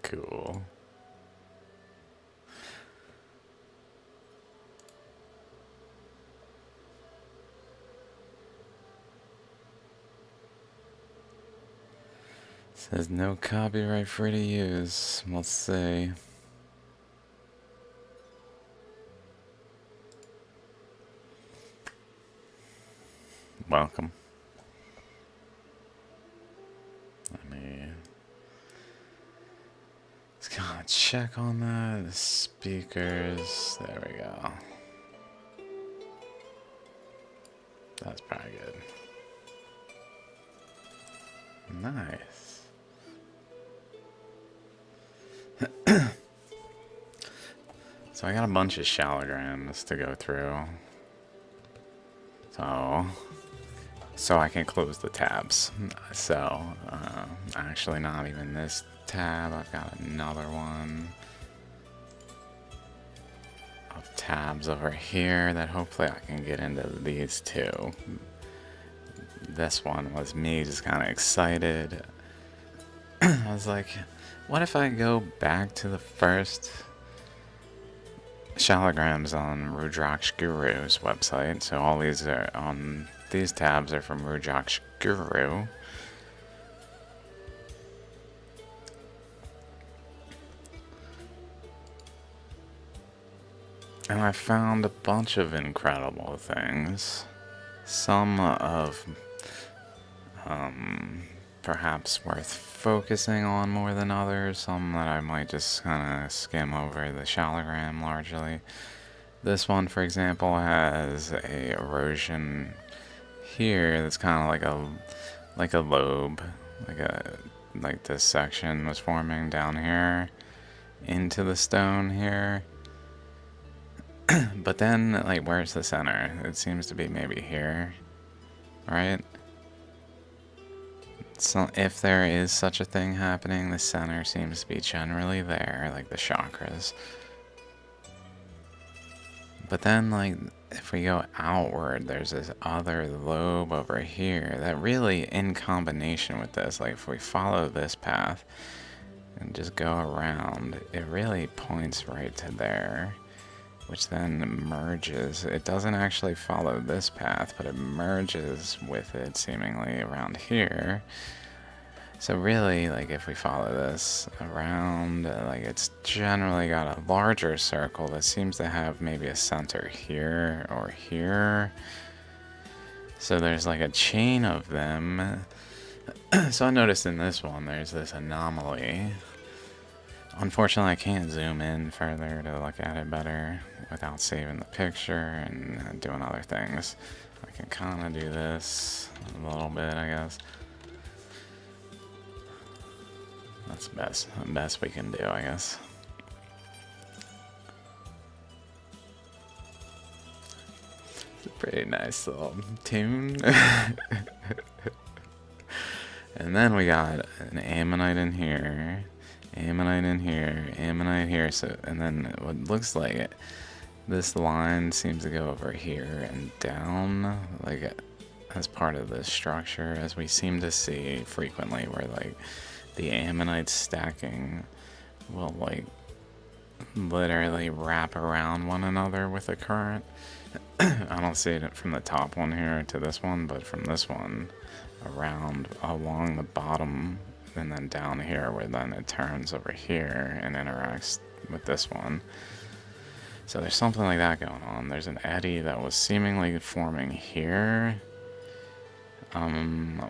Cool. Says no copyright free to use. We'll see. Welcome. Let me just gonna check on that. The speakers. There we go. That's probably good. Nice. So I got a bunch of shaligrams to go through. So I can close the tabs. So, actually not even this tab. I've got another one of tabs over here that hopefully I can get into these two. This one was me just kind of excited. I was like, what if I go back to the first Shaligrams on Rudraksh Guru's website? So all these are on, these tabs are from Rudraksh Guru. And I found a bunch of incredible things. Some of perhaps worth focusing on more than others, some that I might just kind of skim over the Shaligram largely. This one, for example, has a erosion here that's kind of like a lobe, like this section was forming down here into the stone here. But then, like, where's the center? It seems to be maybe here, right? So if there is such a thing happening, the center seems to be generally there, like the chakras. But then, like, if we go outward, there's this other lobe over here that really, in combination with this, like if we follow this path and just go around, it really points right to there, which then merges. It doesn't actually follow this path, but it merges with it seemingly around here. So really, like, if we follow this around, like, it's generally got a larger circle that seems to have maybe a center here or here. So there's like a chain of them. So I noticed in this one, there's this anomaly. Unfortunately, I can't zoom in further to look at it better without saving the picture and doing other things. I can kind of do this a little bit, I guess. That's the best we can do, I guess. It's a pretty nice little tune. And then we got an ammonite in here, ammonite in here, ammonite here. So, and then what looks like it, this line seems to go over here and down, like as part of this structure, as we seem to see frequently, where like the ammonite stacking will like literally wrap around one another with a current. I don't see it from the top one here to this one, but from this one around along the bottom and then down here, where then it turns over here and interacts with this one. So there's something like that going on. There's an eddy that was seemingly forming here. I'm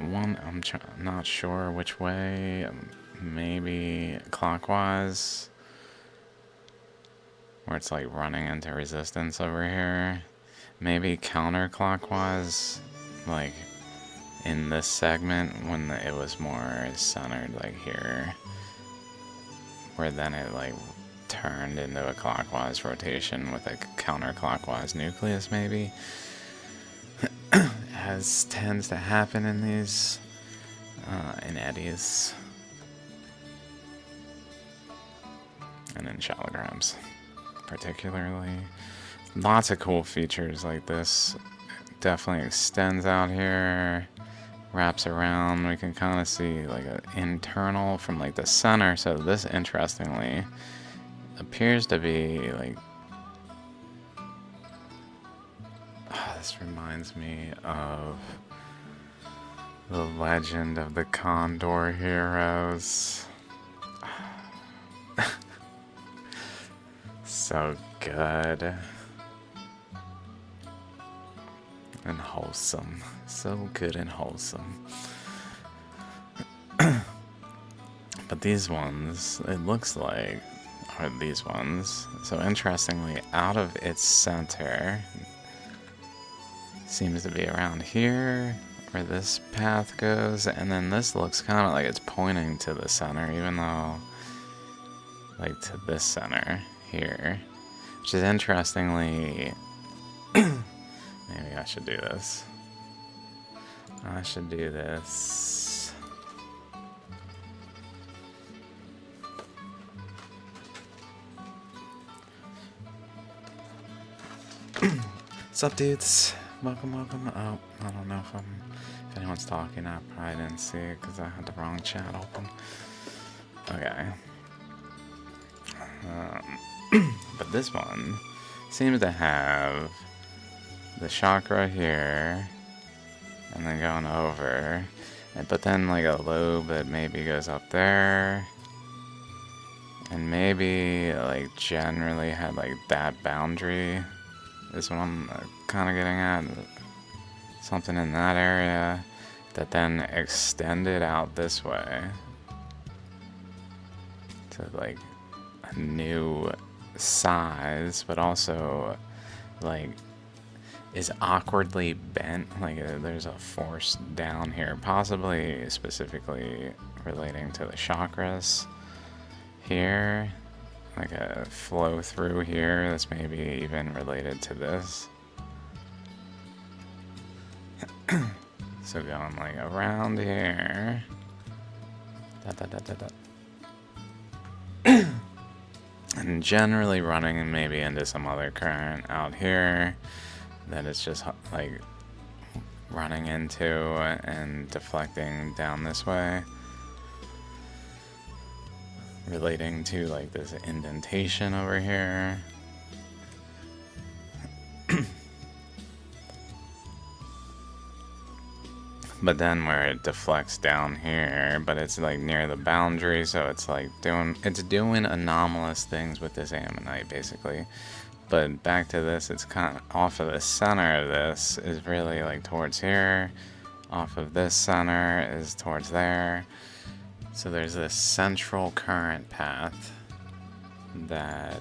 not sure which way. Maybe clockwise, where it's like running into resistance over here. Maybe counterclockwise, like in this segment when it was more centered, like here, where then it like turned into a clockwise rotation with a counterclockwise nucleus, maybe. As tends to happen in these in eddies and in shaligrams particularly. Lots of cool features like this. It definitely extends out here wraps around. We can kind of see like an internal from like the center. So this, interestingly, appears to be like, this reminds me of the legend of the Condor Heroes. So good and wholesome. So good and wholesome. But these ones, it looks like, are these ones. So interestingly, out of its center, seems to be around here where this path goes, and then this looks kind of like it's pointing to the center, even though, like, to this center here, which is interestingly, maybe I should do this. I should do this. What's up, dudes? Welcome, welcome. Oh, I don't know if anyone's talking. I probably didn't see it because I had the wrong chat open. Okay. But this one seems to have the chakra here, and then going over, but then like a lobe that maybe goes up there, and maybe like generally had like that boundary is what I'm kind of getting at. Something in that area that then extended out this way to like a new size, but also like is awkwardly bent, like there's a force down here, possibly specifically relating to the chakras here, like a flow through here that's maybe even related to this. So going like around here, and generally running maybe into some other current out here that it's just like running into and deflecting down this way, relating to like this indentation over here. But then where it deflects down here, but it's like near the boundary, so it's like doing anomalous things with this ammonite basically. But back to this, it's kind of off of the center of this is really like towards here. Off of this center is towards there. So there's this central current path that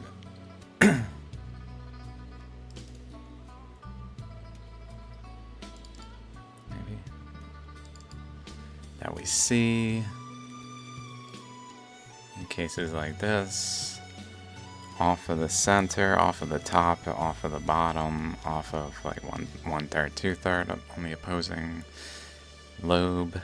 that we see in cases like this, off of the center, off of the top, off of the bottom, off of like 1/3, 2/3 on the opposing lobe,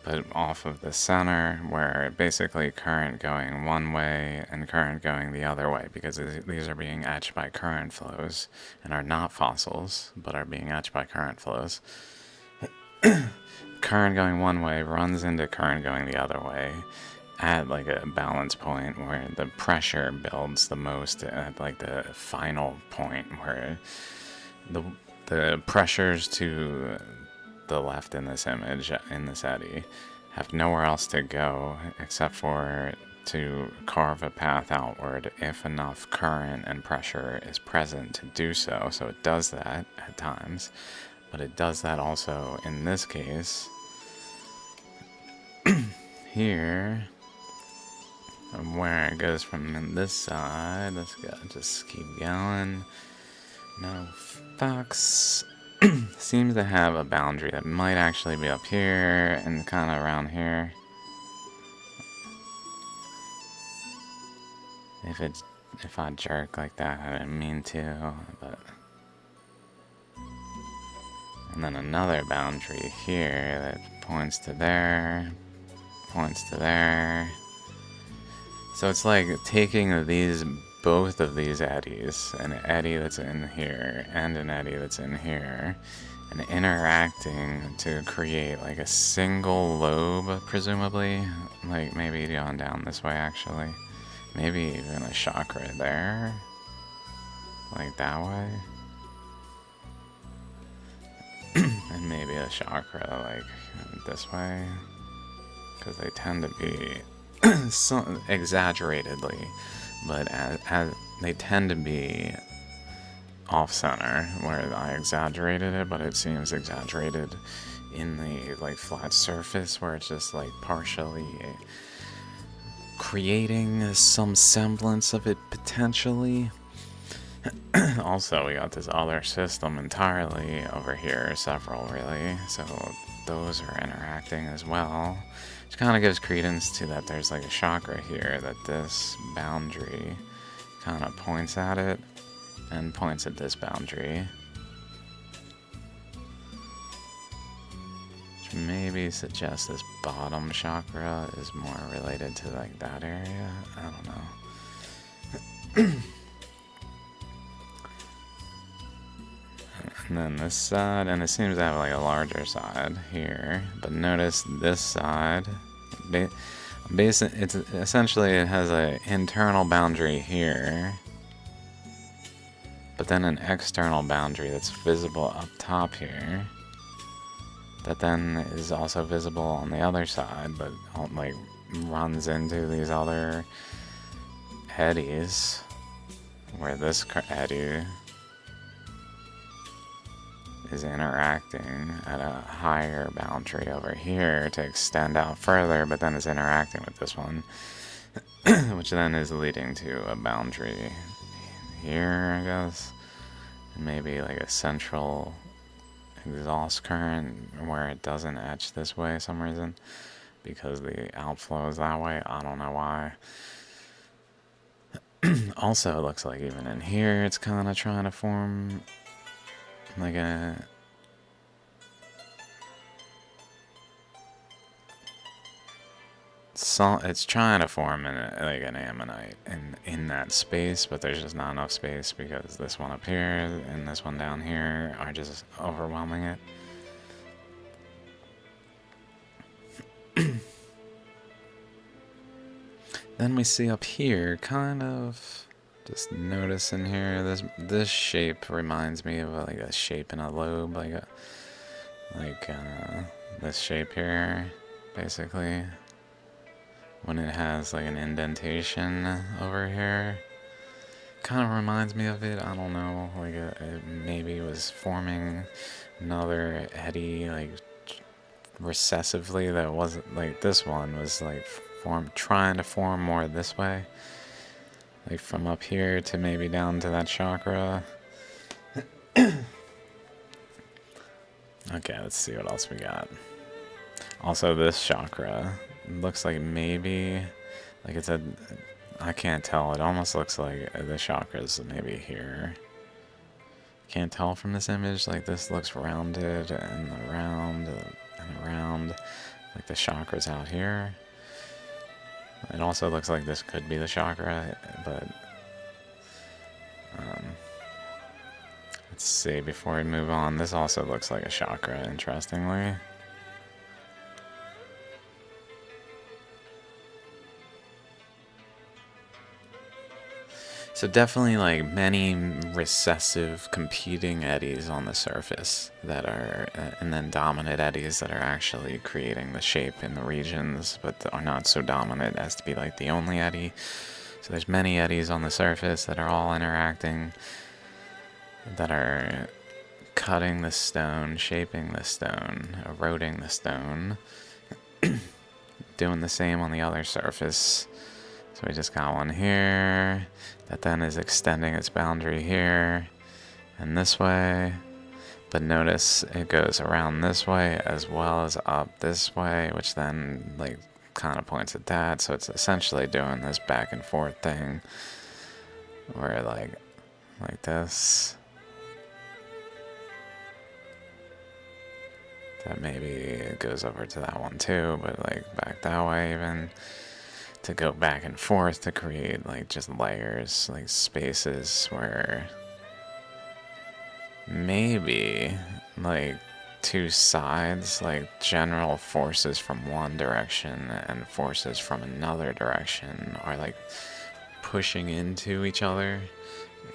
but off of the center where basically current going one way and current going the other way, because these are being etched by current flows and are not fossils, but are being etched by current flows. Current going one way runs into current going the other way at like a balance point where the pressure builds the most at like the final point where the pressures to the left in this image, in this eddy, have nowhere else to go except for to carve a path outward if enough current and pressure is present to do so. So it does that at times, but it does that also in this case here, where it goes from this side. Let's go, just keep going. No fucks. Seems to have a boundary that might actually be up here and kind of around here. If I jerk like that, I didn't mean to, but. And then another boundary here that points to there, points to there. So it's like taking these both of these eddies, an eddy that's in here and an eddy that's in here, and interacting to create like a single lobe, presumably, like maybe going down this way actually, maybe even a chakra there, like that way, and maybe a chakra like this way, because they tend to be so exaggeratedly, but as they tend to be off-center, where I exaggerated it, but it seems exaggerated in the like flat surface where it's just like partially creating some semblance of it potentially. Also, we got this other system entirely over here, several really, so those are interacting as well, which kind of gives credence to that there's like a chakra here, that this boundary kind of points at it and points at this boundary, which maybe suggests this bottom chakra is more related to like that area. I don't know. And then this side, and it seems to have like a larger side here, but notice this side, it's essentially, it has an internal boundary here, but then an external boundary that's visible up top here, that then is also visible on the other side, but like runs into these other eddies, where this eddy is interacting at a higher boundary over here to extend out further, but then is interacting with this one, which then is leading to a boundary here, I guess, and maybe like a central exhaust current where it doesn't etch this way for some reason, because the outflow is that way. I don't know why. Also, it looks like even in here it's kind of trying to form like it's trying to form like an ammonite in that space, but there's just not enough space because this one up here and this one down here are just overwhelming it. Then we see up here, kind of just notice in here, this shape reminds me of like a shape in a lobe, like this shape here, basically, when it has like an indentation over here. Kind of reminds me of it, I don't know, like it maybe was forming another eddy like recessively that wasn't like this one was like trying to form more this way, like from up here to maybe down to that chakra. Okay, let's see what else we got. Also, this chakra looks like maybe, like it's I can't tell, it almost looks like the chakra's maybe here. Can't tell from this image, like this looks rounded and around and around, like the chakra's out here. It also looks like this could be the chakra, but let's see, before we move on, this also looks like a chakra, interestingly. So definitely like many recessive competing eddies on the surface that are, and then dominant eddies that are actually creating the shape in the regions, but are not so dominant as to be like the only eddy. So there's many eddies on the surface that are all interacting, that are cutting the stone, shaping the stone, eroding the stone, doing the same on the other surface. So we just got one here that then is extending its boundary here and this way, but notice it goes around this way as well as up this way, which then like kind of points at that. So it's essentially doing this back and forth thing where like this, that maybe it goes over to that one too, but like back that way even. to go back and forth to create like just layers, like spaces where maybe like two sides, like general forces from one direction and forces from another direction, are like pushing into each other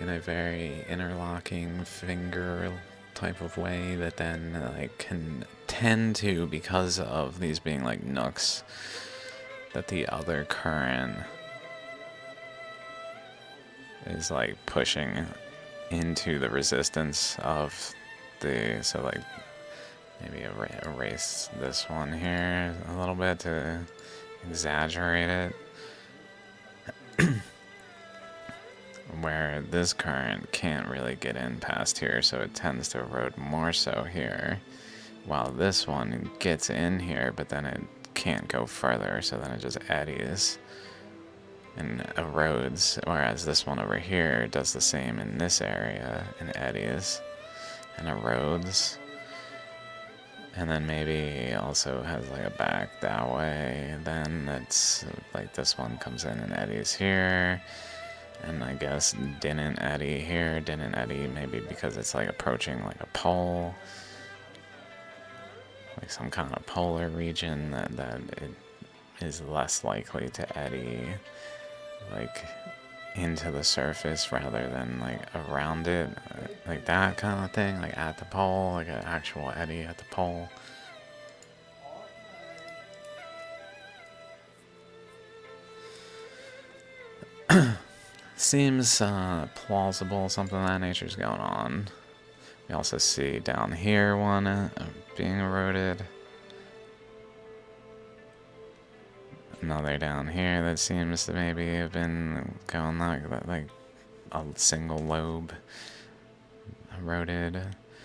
in a very interlocking finger type of way that then like can tend to, because of these being like nooks, that the other current is like pushing into the resistance of the, so like maybe erase this one here a little bit to exaggerate it, where this current can't really get in past here, so it tends to erode more so here, while this one gets in here, but then it can't go further, so then it just eddies and erodes, whereas this one over here does the same in this area and eddies and erodes. And then maybe also has like a back that way, then that's like this one comes in and eddies here, and I guess didn't eddy here, didn't eddy maybe because it's like approaching like a pole, like some kind of polar region that it is less likely to eddy like into the surface rather than like around it, like that kind of thing, like at the pole, like an actual eddy at the pole. Seems plausible, something of that nature's going on. We also see down here one being eroded. Another down here that seems to maybe have been going like a single lobe eroded.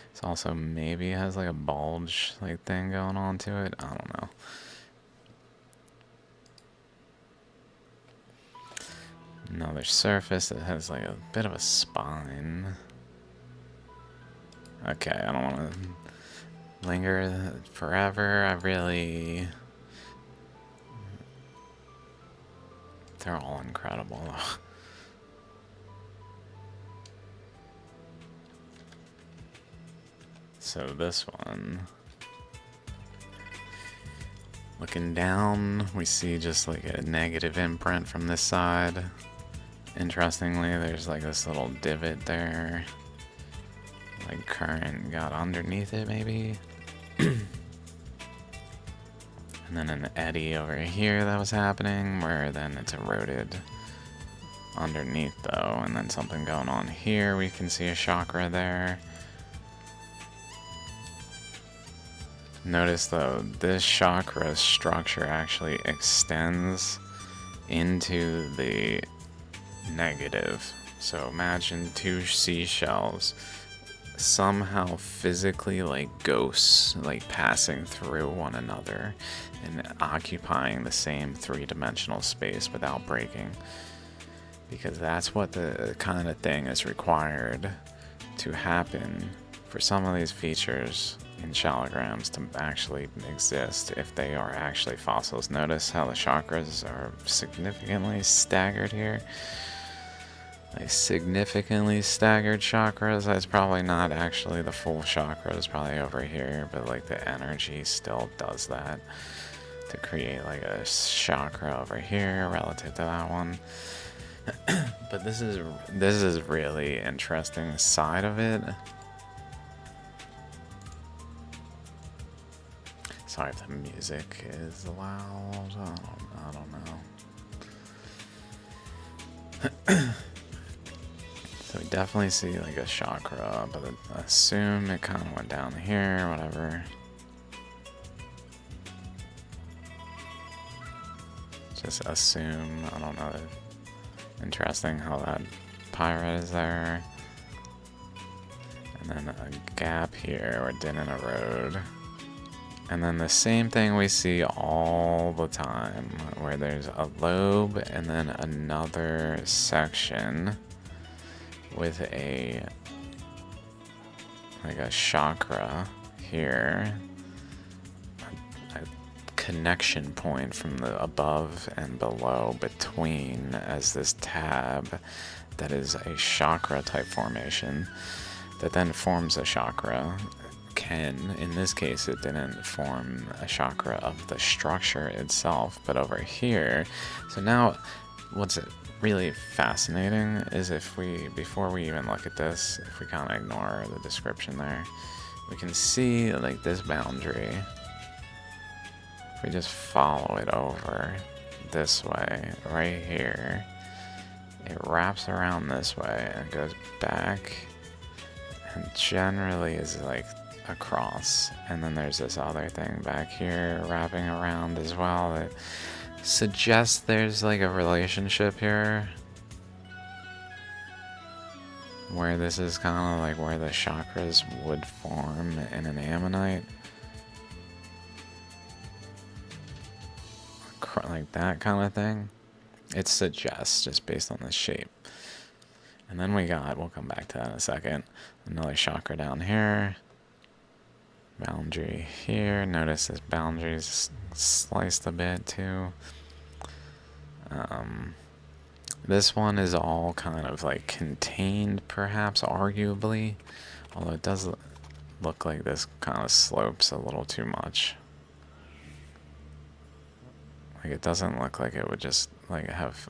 It's also maybe has like a bulge like thing going on to it. I don't know. Another surface that has like a bit of a spine. Okay, I don't want to linger forever. They're all incredible though. So this one, looking down, we see just like a negative imprint from this side. Interestingly, there's like this little divot there. Like current got underneath it maybe. And then an eddy over here that was happening, where then it's eroded underneath though. And then something going on here, we can see a chakra there. Notice though, this chakra structure actually extends into the negative. So imagine two seashells somehow physically like ghosts, like passing through one another and occupying the same three-dimensional space without breaking. Because that's what the kind of thing is required to happen for some of these features in shaligrams to actually exist if they are actually fossils. Notice how the chakras are significantly staggered here. Like significantly staggered chakras. That's probably not actually the full chakras, probably over here, but like the energy still does that to create like a chakra over here relative to that one. But this is really interesting side of it. Sorry if the music is loud. I don't know. So we definitely see like a chakra, but I assume it kind of went down here, whatever. Just assume, I don't know. Interesting how that pirate is there. And then a gap here where it didn't erode. And then the same thing we see all the time, where there's a lobe and then another section with a like a chakra here. I connection point from the above and below between as this tab that is a chakra type formation that then forms a chakra. In this case, it didn't form a chakra of the structure itself, but over here. So now what's really fascinating is before we even look at this, if we kind of ignore the description there, we can see like this boundary. If we just follow it over this way, right here, it wraps around this way and goes back and generally is like across. And then there's this other thing back here wrapping around as well that suggests there's like a relationship here where this is kind of like where the chakras would form in an ammonite. Like that kind of thing. It suggests just based on the shape. And then we'll come back to that in a second, another chakra down here. Boundary here. Notice this boundary is sliced a bit too. This one is all kind of like contained, perhaps, arguably. Although it does look like this kind of slopes a little too much. Like it doesn't look like it would just like have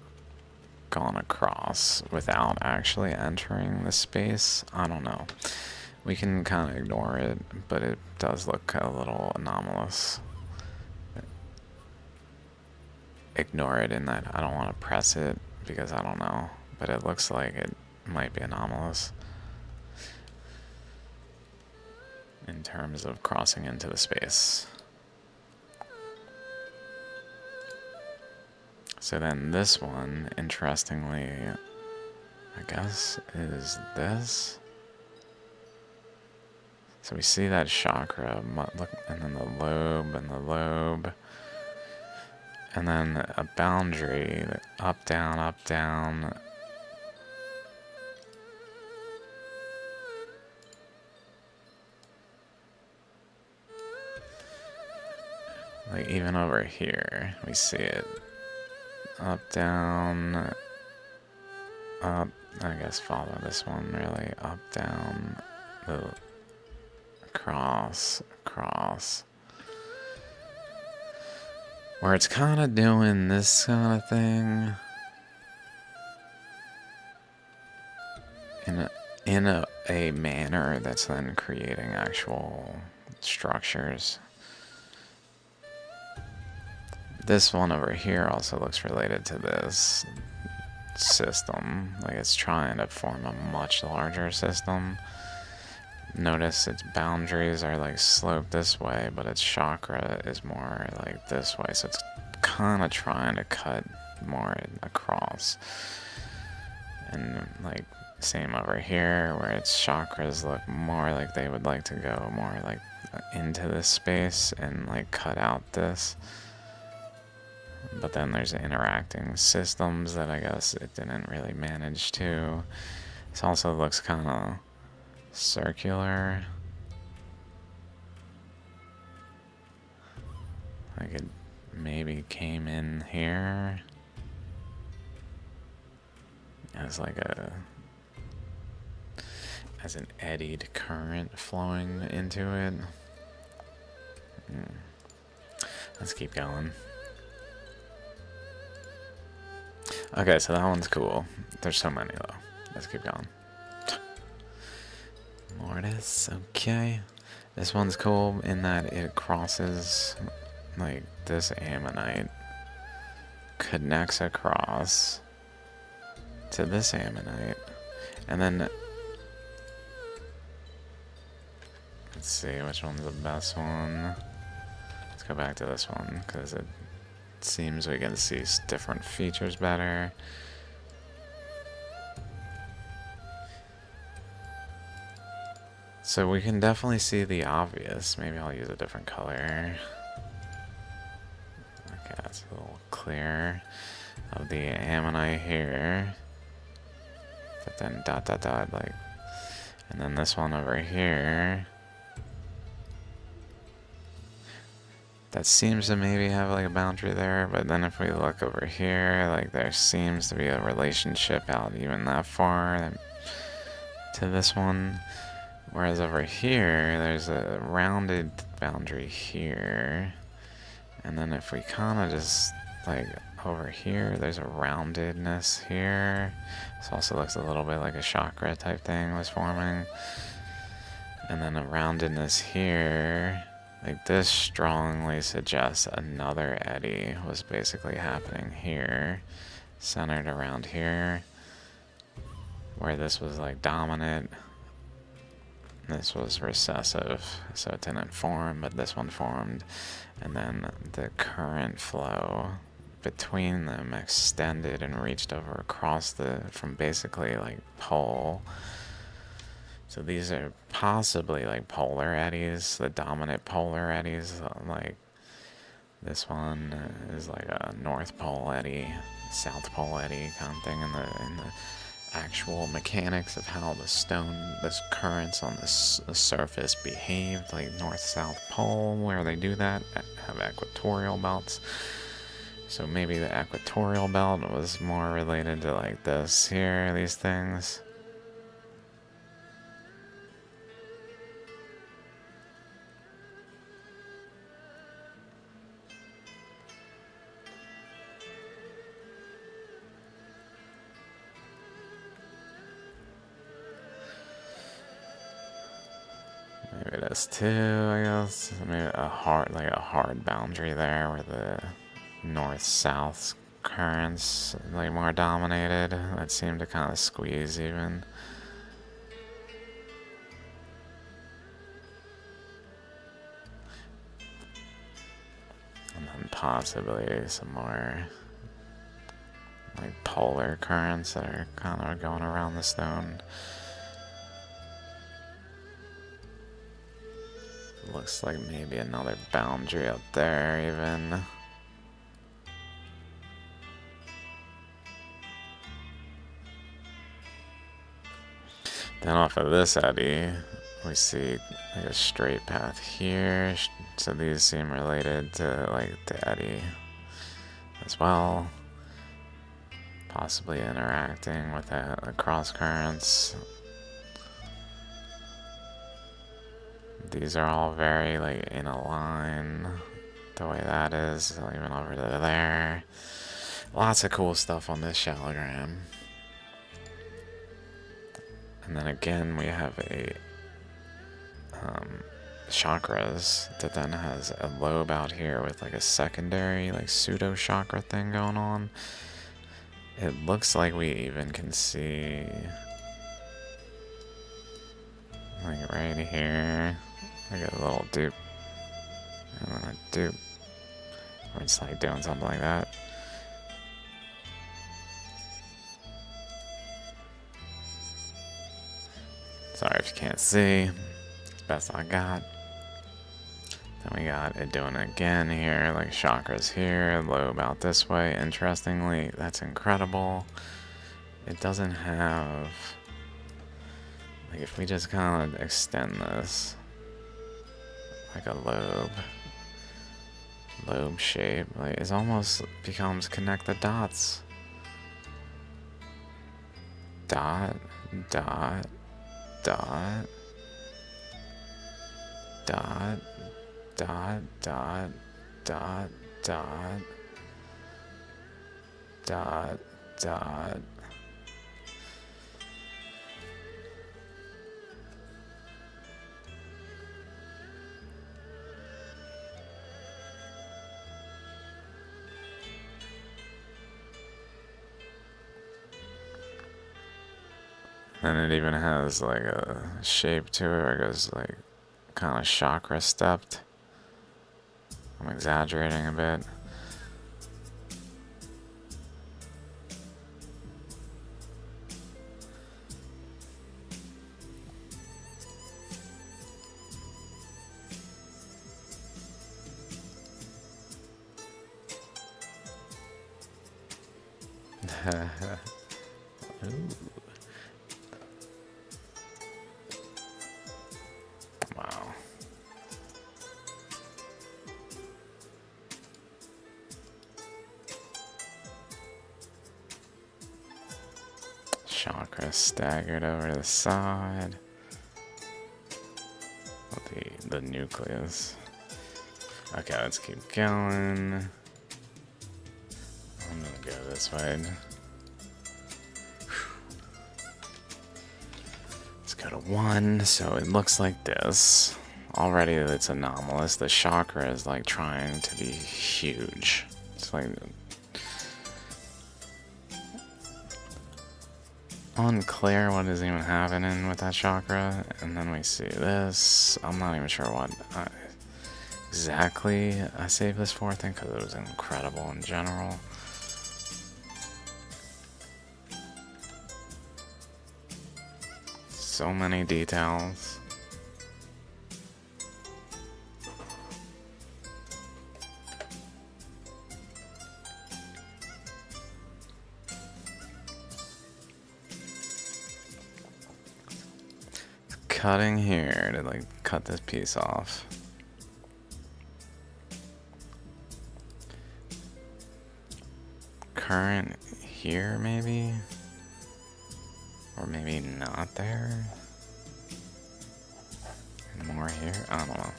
gone across without actually entering the space. I don't know. We can kind of ignore it, but it does look a little anomalous. Ignore it in that I don't want to press it because I don't know, but it looks like it might be anomalous in terms of crossing into the space. So then this one, interestingly, I guess, is this. So we see that chakra, and then the lobe, and then a boundary, up, down, up, down. Like even over here, we see it. Up, down, up, I guess follow this one really, up, down, across, across. Where it's kind of doing this kind of thing in a manner that's then creating actual structures. This one over here also looks related to this system, like it's trying to form a much larger system. Notice its boundaries are like sloped this way, but its chakra is more like this way, so it's kind of trying to cut more across. And like same over here, where its chakras look more like they would like to go more like into this space and like cut out this. But then there's interacting systems that I guess it didn't really manage to. This also looks kind of circular. Like it maybe came in here as like as an eddied current flowing into it. Let's keep going. Okay, so that one's cool. There's so many though. Let's keep going. Mortis, okay. This one's cool in that it crosses, like this ammonite connects across to this ammonite, and then let's see which one's the best one. Let's go back to this one because it seems we can see different features better. So we can definitely see the obvious. Maybe I'll use a different color. Okay, that's a little clear of the ammonite here. But then dot dot dot like, and then this one over here. that seems to maybe have like a boundary there, but then if we look over here, like there seems to be a relationship out even that far to this one. Whereas over here, there's a rounded boundary here. And then if we kind of just, like, over here, there's a roundedness here. This also looks a little bit like a chakra type thing was forming. And then a roundedness here. Like, this strongly suggests another eddy was basically happening here. Centered around here. Where this was, like, dominant. This was recessive, so it didn't form, but this one formed. And then the current flow between them extended and reached over across from basically like pole. So these are possibly like polar eddies, the dominant polar eddies. Like this one is like a North Pole eddy, South Pole eddy kind of thing in the actual mechanics of how the currents on the surface behaved, like north-south pole, where they do that, have equatorial belts. So maybe the equatorial belt was more related to like this here, these things. Maybe it is too, I guess. Maybe a hard boundary there where the north-south currents like more dominated. That seemed to kind of squeeze even. And then possibly some more like polar currents that are kind of going around the stone. Looks like maybe another boundary up there even. Then off of this eddy, we see like a straight path here. So these seem related to like the eddy as well. Possibly interacting with the cross currents. These are all very like in a line, the way that is, even over to there. Lots of cool stuff on this Shaligram. And then again we have a chakras that then has a lobe out here with like a secondary like pseudo chakra thing going on. It looks like we even can see like right here. I got a little dupe, and then a dupe, or it's like doing something like that. Sorry if you can't see, it's the best I got. Then we got it doing it again here, like chakras here, lobe out this way. Interestingly, that's incredible. It doesn't have, like if we just kind of extend this, like a lobe shape, like it almost becomes connect the dots. Dot, dot, dot, dot, dot, dot, dot, dot, dot, dot. And it even has like a shape to it where it goes like kind of chakra stepped. I'm exaggerating a bit. Ooh. Wow. chakra staggered over to the side. The nucleus. Okay, let's keep going. I'm gonna go this way. Let's go to 1. So it looks like this. Already it's anomalous. The chakra is like trying to be huge. It's like unclear what is even happening with that chakra. And then we see this. I'm not even sure what exactly I saved this for, I think, because it was incredible in general. So many details. Cutting here to like cut this piece off. Current here maybe? Or maybe not there? And more here? I don't know.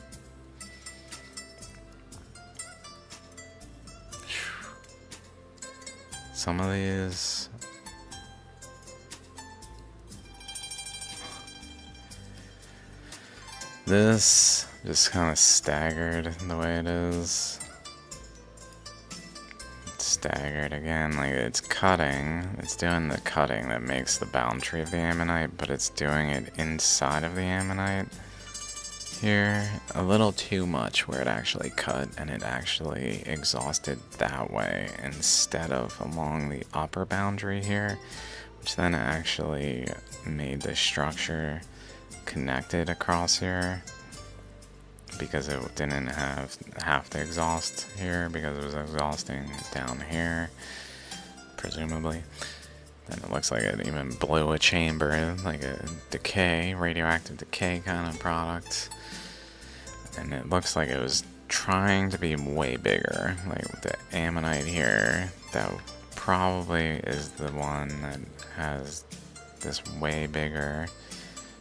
Some of these... This just kind of staggered the way it is. It's staggered again, like it's cutting. It's doing the cutting that makes the boundary of the ammonite, but it's doing it inside of the ammonite here. A little too much where it actually cut and it actually exhausted that way instead of along the upper boundary here, which then actually made the structure connected across here because it didn't have to exhaust here because it was exhausting down here, presumably. Then it looks like it even blew a chamber, like a decay, radioactive decay kind of product. And it looks like it was trying to be way bigger, like with the ammonite here, that probably is the one that has this way bigger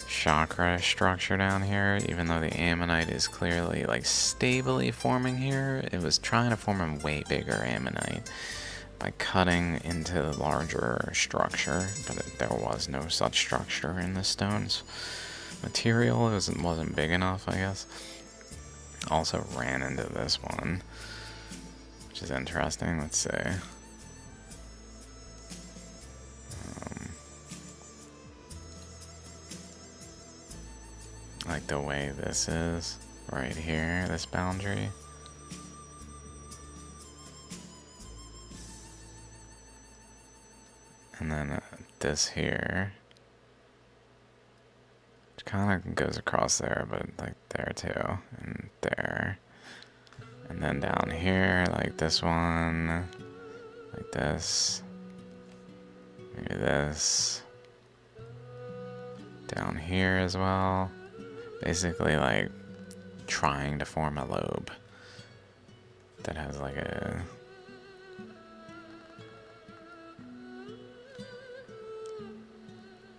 chakra structure down here. Even though the ammonite is clearly like stably forming here, it was trying to form a way bigger ammonite by cutting into the larger structure, but there was no such structure in the stone's material. It wasn't big enough, I guess. Also ran into this one, which is interesting. Let's see. Like the way this is right here, this boundary. And then this here, which kind of goes across there, but like there too, and there. And then down here, like this one, like this, maybe this. Down here as well. Basically like trying to form a lobe that has like a...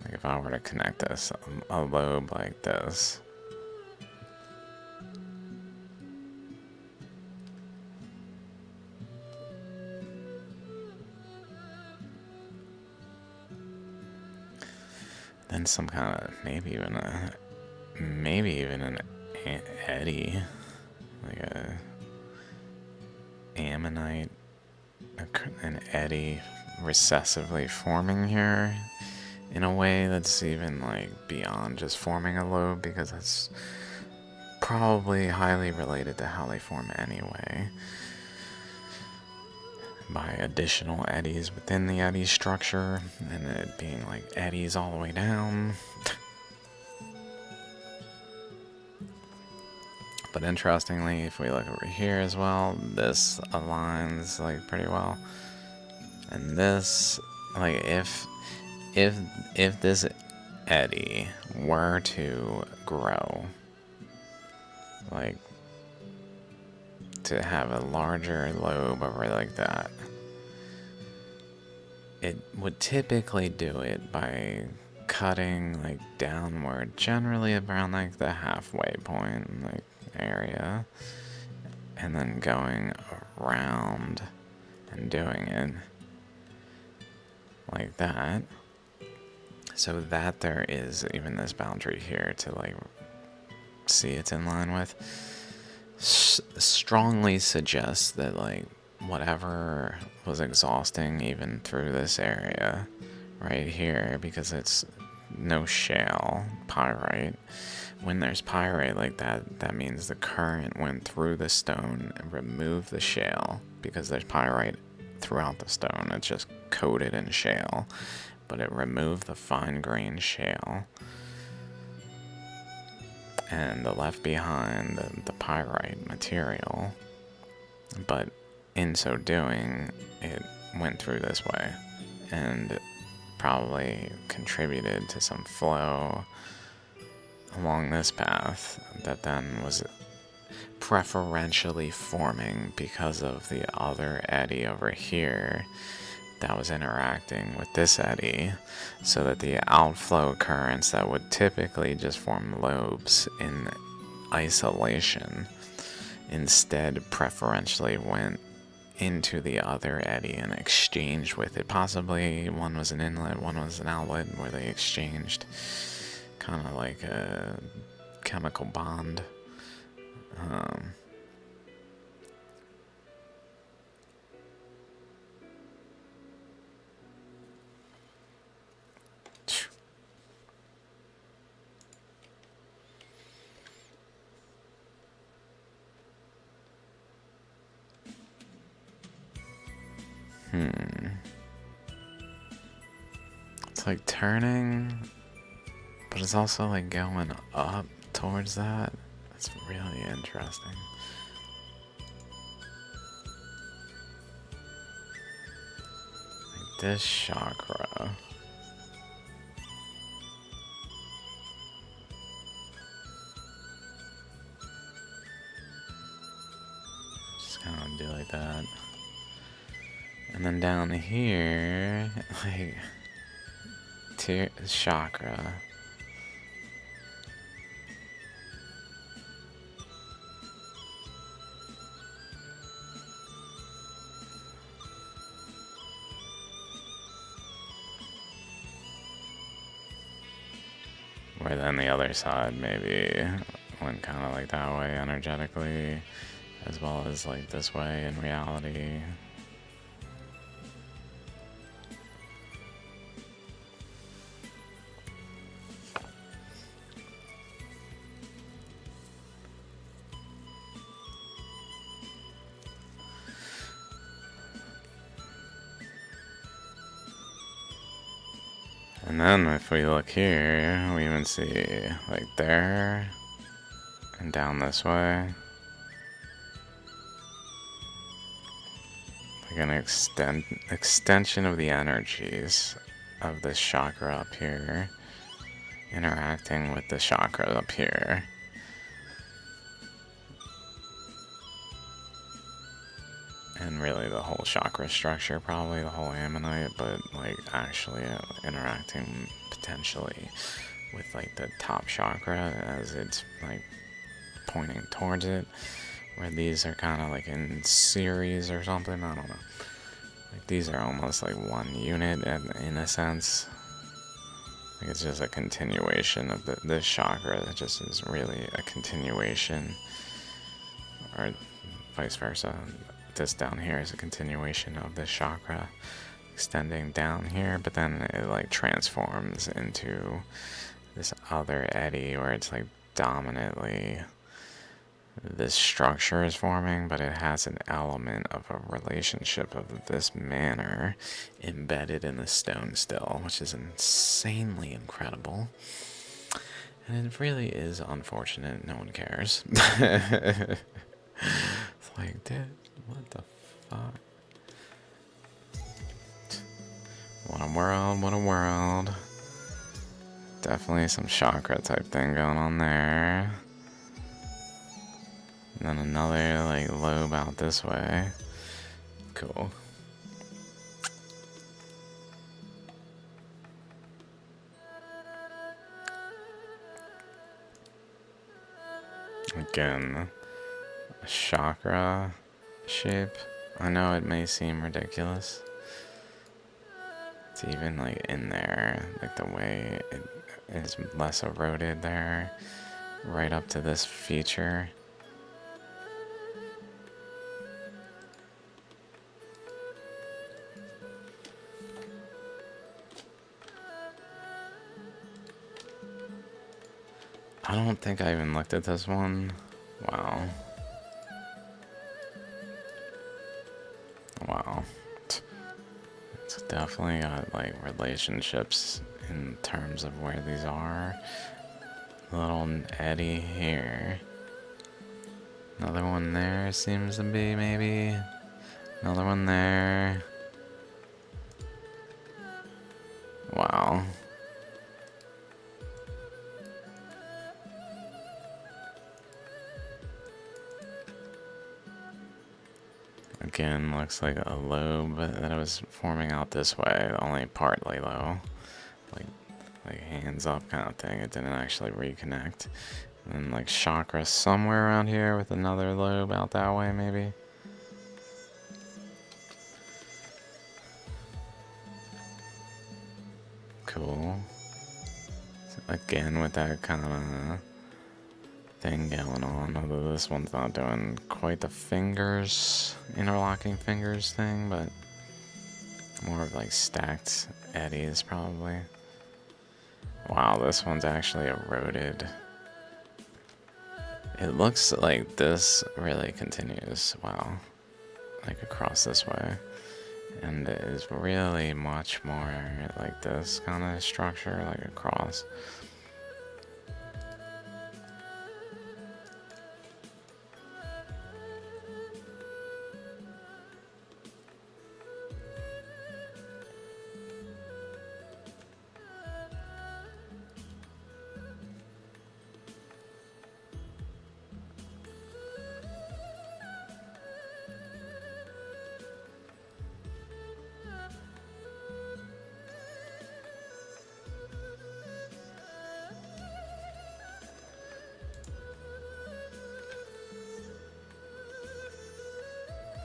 Like if I were to connect this, a lobe like this. Then some kind of, maybe even an eddy, like a ammonite, an eddy recessively forming here in a way that's even like beyond just forming a lobe, because it's probably highly related to how they form anyway, by additional eddies within the eddy structure, and it being like eddies all the way down. But interestingly, if we look over here as well, this aligns like pretty well. And this, like if this eddy were to grow, like to have a larger lobe over like that, it would typically do it by cutting like downward, generally around like the halfway point like area, and then going around and doing it like that, so that there is even this boundary here to like see it's in line with. Strongly suggests that like whatever was exhausting even through this area right here, because it's no shale, pyrite. When there's pyrite like that, that means the current went through the stone and removed the shale, because there's pyrite throughout the stone. It's just coated in shale, but it removed the fine-grained shale and left behind the pyrite material, but in so doing, it went through this way and probably contributed to some flow along this path that then was preferentially forming because of the other eddy over here that was interacting with this eddy, so that the outflow currents that would typically just form lobes in isolation instead preferentially went into the other eddy and exchanged with it. Possibly one was an inlet, one was an outlet, where they exchanged, kind of like a chemical bond. It's like turning, but it's also like going up towards that. That's really interesting. Like this chakra. Just kind of do like that. And then down here, like, chakra. Where then the other side maybe went kind of like that way energetically, as well as like this way in reality. And then if we look here, we even see like there and down this way, like an extension of the energies of this chakra up here interacting with the chakra up here. And really the whole chakra structure, probably the whole ammonite, but like actually interacting potentially with like the top chakra as it's like pointing towards it, where these are kind of like in series or something. I don't know. Like these are almost like one unit in a sense. Like it's just a continuation of this chakra that just is really a continuation, or vice versa. This down here is a continuation of this chakra extending down here, but then it like transforms into this other eddy where it's like dominantly this structure is forming, but it has an element of a relationship of this manner embedded in the stone still, which is insanely incredible. And it really is unfortunate no one cares. It's like, dude, what the fuck? What a world, what a world. Definitely some chakra type thing going on there. And then another like lobe out this way. Cool. Again, a chakra shape. I know it may seem ridiculous. It's even like in there, like the way it is less eroded there, right up to this feature. I don't think I even looked at this one. Wow. Wow. It's definitely got like relationships in terms of where these are. Little eddy here. Another one there seems to be, maybe. Another one there. Wow. Again, looks like a lobe that was forming out this way, only partly low. Like hands up kind of thing. It didn't actually reconnect. And then like chakra somewhere around here with another lobe out that way, maybe. Cool. So again, with that kind of thing going on, although this one's not doing quite the fingers, interlocking fingers thing, but more of like stacked eddies probably. Wow, this one's actually eroded. It looks like this really continues, wow, like across this way. And it is really much more like this kind of structure, like across.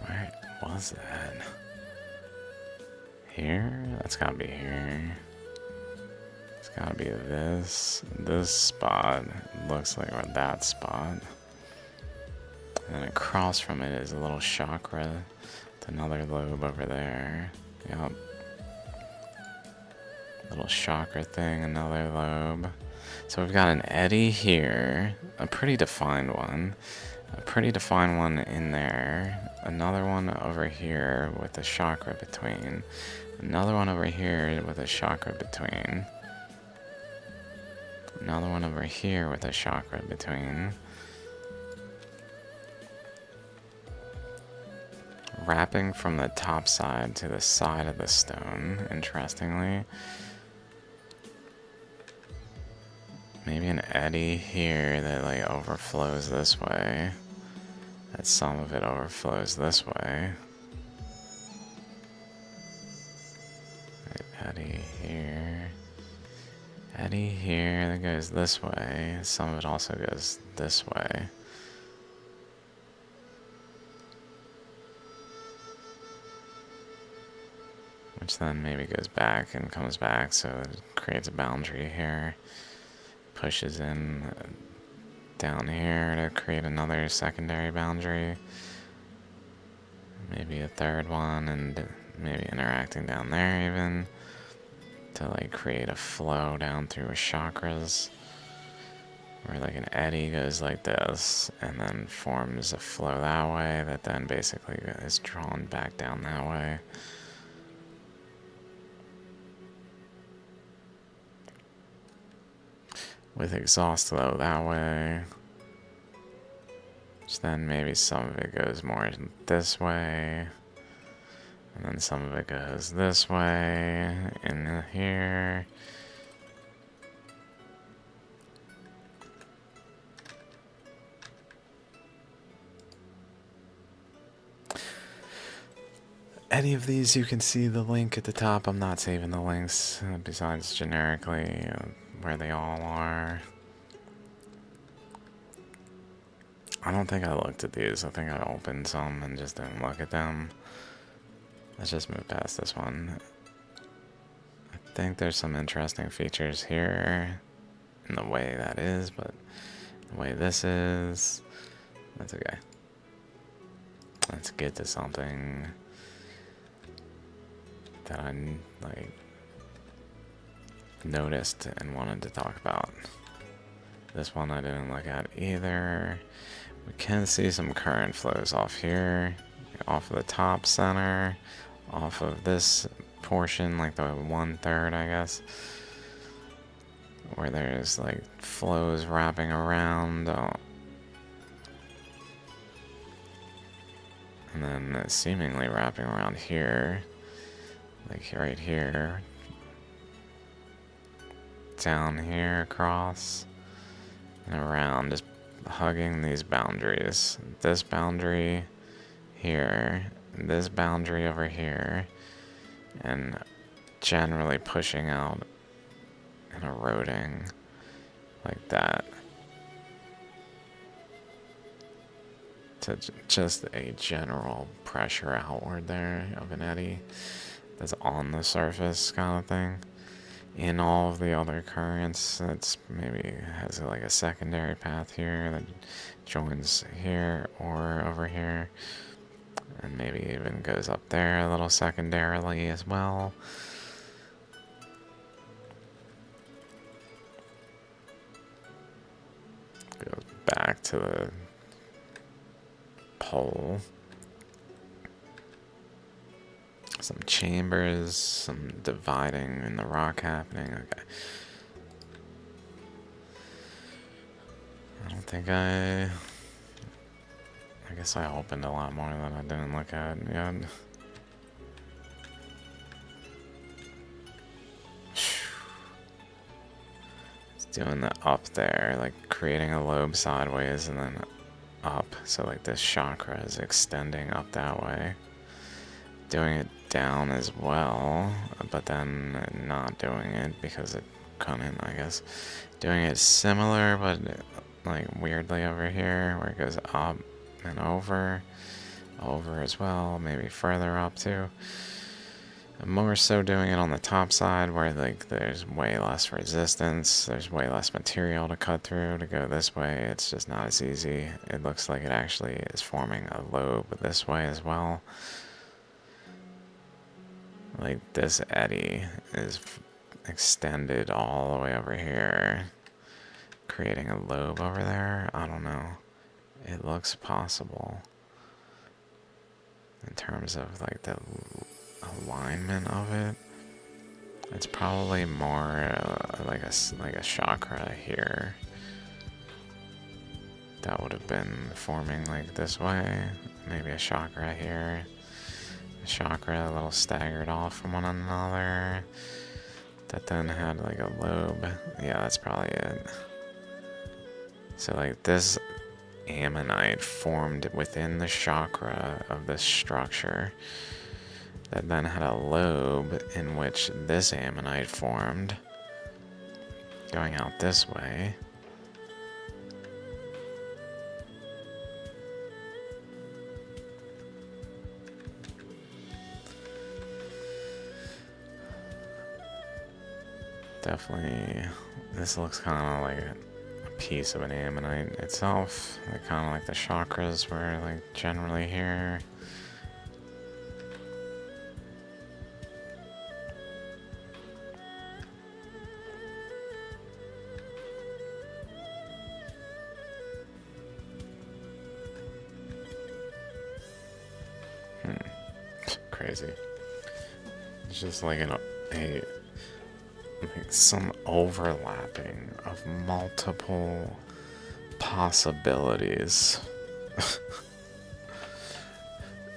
Where was that? Here? That's gotta be here. It's gotta be this spot. It looks like that spot. And then across from it is a little chakra with another lobe over there. Yep. Little chakra thing, another lobe. So we've got an eddy here, a pretty defined one. A pretty defined one in there. Another one over here with a chakra between. Another one over here with a chakra between. Another one over here with a chakra between. Wrapping from the top side to the side of the stone, interestingly. Maybe an eddy here that like overflows this way. That some of it overflows this way. Eddy here. Eddy here that goes this way. Some of it also goes this way. Which then maybe goes back and comes back, so it creates a boundary here. Pushes in down here to create another secondary boundary. Maybe a third one, and maybe interacting down there even to like create a flow down through chakras. Where like an eddy goes like this and then forms a flow that way that then basically is drawn back down that way. With exhaust flow that way. Which then maybe some of it goes more this way. And then some of it goes this way, in here. Any of these, you can see the link at the top. I'm not saving the links, besides generically where they all are. I don't think I looked at these. I think I opened some and just didn't look at them. Let's just move past this one. I think there's some interesting features here in the way that is, but the way this is, that's okay. Let's get to something that I like noticed and wanted to talk about. This one I didn't look at either. We can see some current flows off here, off of the top center, off of this portion, like the 1/3, I guess, where there's like flows wrapping around. And then seemingly wrapping around here, like right here, down here, across, and around, just hugging these boundaries. This boundary here, this boundary over here, and generally pushing out and eroding like that. To just a general pressure outward there of an eddy that's on the surface kind of thing. In all of the other currents, that's maybe has like a secondary path here that joins here or over here, and maybe even goes up there a little secondarily as well. Goes back to the pole. Some chambers, some dividing in the rock happening. Okay. I don't think I guess I opened a lot more than I didn't look at yet. It's doing the up there, like creating a lobe sideways and then up. So like this chakra is extending up that way. Doing it down as well, but then not doing it because it couldn't, I guess. Doing it similar, but like weirdly over here, where it goes up and over as well, maybe further up too. More so doing it on the top side, where like there's way less resistance, there's way less material to cut through to go this way. It's just not as easy. It looks like it actually is forming a lobe this way as well. Like this eddy is extended all the way over here, creating a lobe over there. I don't know. It looks possible in terms of like the alignment of it. It's probably more like a chakra here that would have been forming like this way. Maybe a chakra here. A chakra a little staggered off from one another. That then had like a lobe. Yeah, that's probably it. So like this ammonite formed within the chakra of this structure that then had a lobe in which this ammonite formed, going out this way. Definitely, this looks kind of like a piece of an ammonite itself. Like kind of like the chakras were like generally here. Crazy. It's just like some overlapping of multiple possibilities.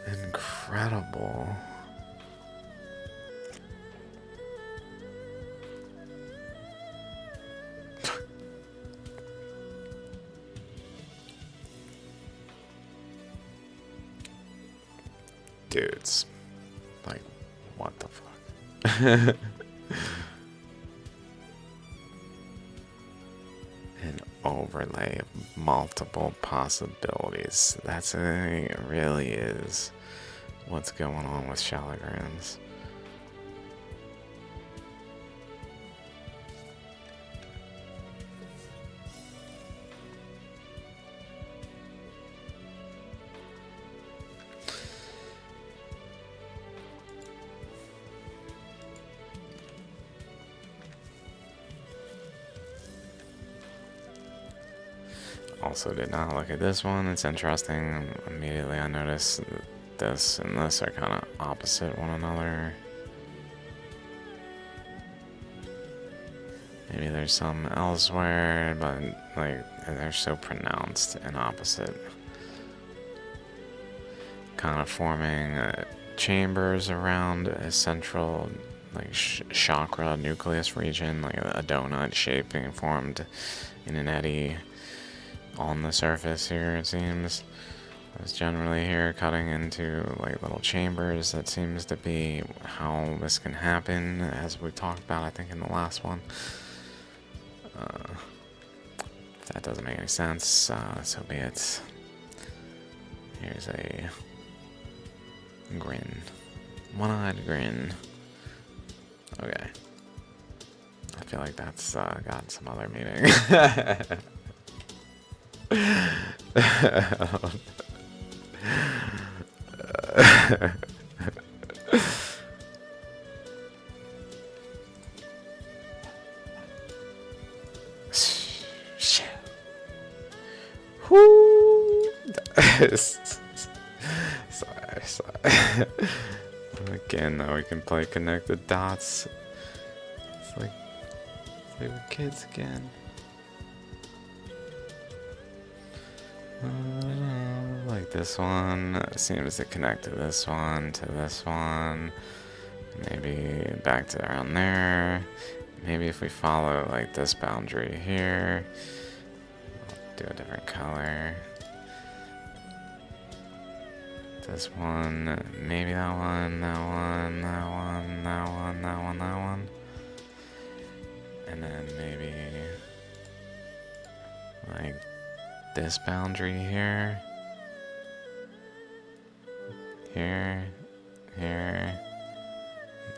Incredible. Dudes, like, what the fuck? An overlay of multiple possibilities. It really is what's going on with Shaligrams. Also did not look at this one. It's interesting. Immediately I noticed this and this are kind of opposite one another. Maybe there's some elsewhere, but like they're so pronounced and opposite. Kind of forming chambers around a central like chakra nucleus region, like a donut shape being formed in an eddy on the surface here, it seems. It's generally here cutting into like little chambers. That seems to be how this can happen, as we talked about I think in the last one. If that doesn't make any sense, so be it. Here's a grin. One-eyed grin. Okay. I feel like that's got some other meaning. Shit. Whoo! sorry. Again, now we can play connect the dots. It's like they were kids again. Like this one seems to connect to this one, maybe back to around there. Maybe if we follow like this boundary here, do a different color. This one, maybe that one, that one, that one, that one, that one, that one. And then maybe like this boundary here, here,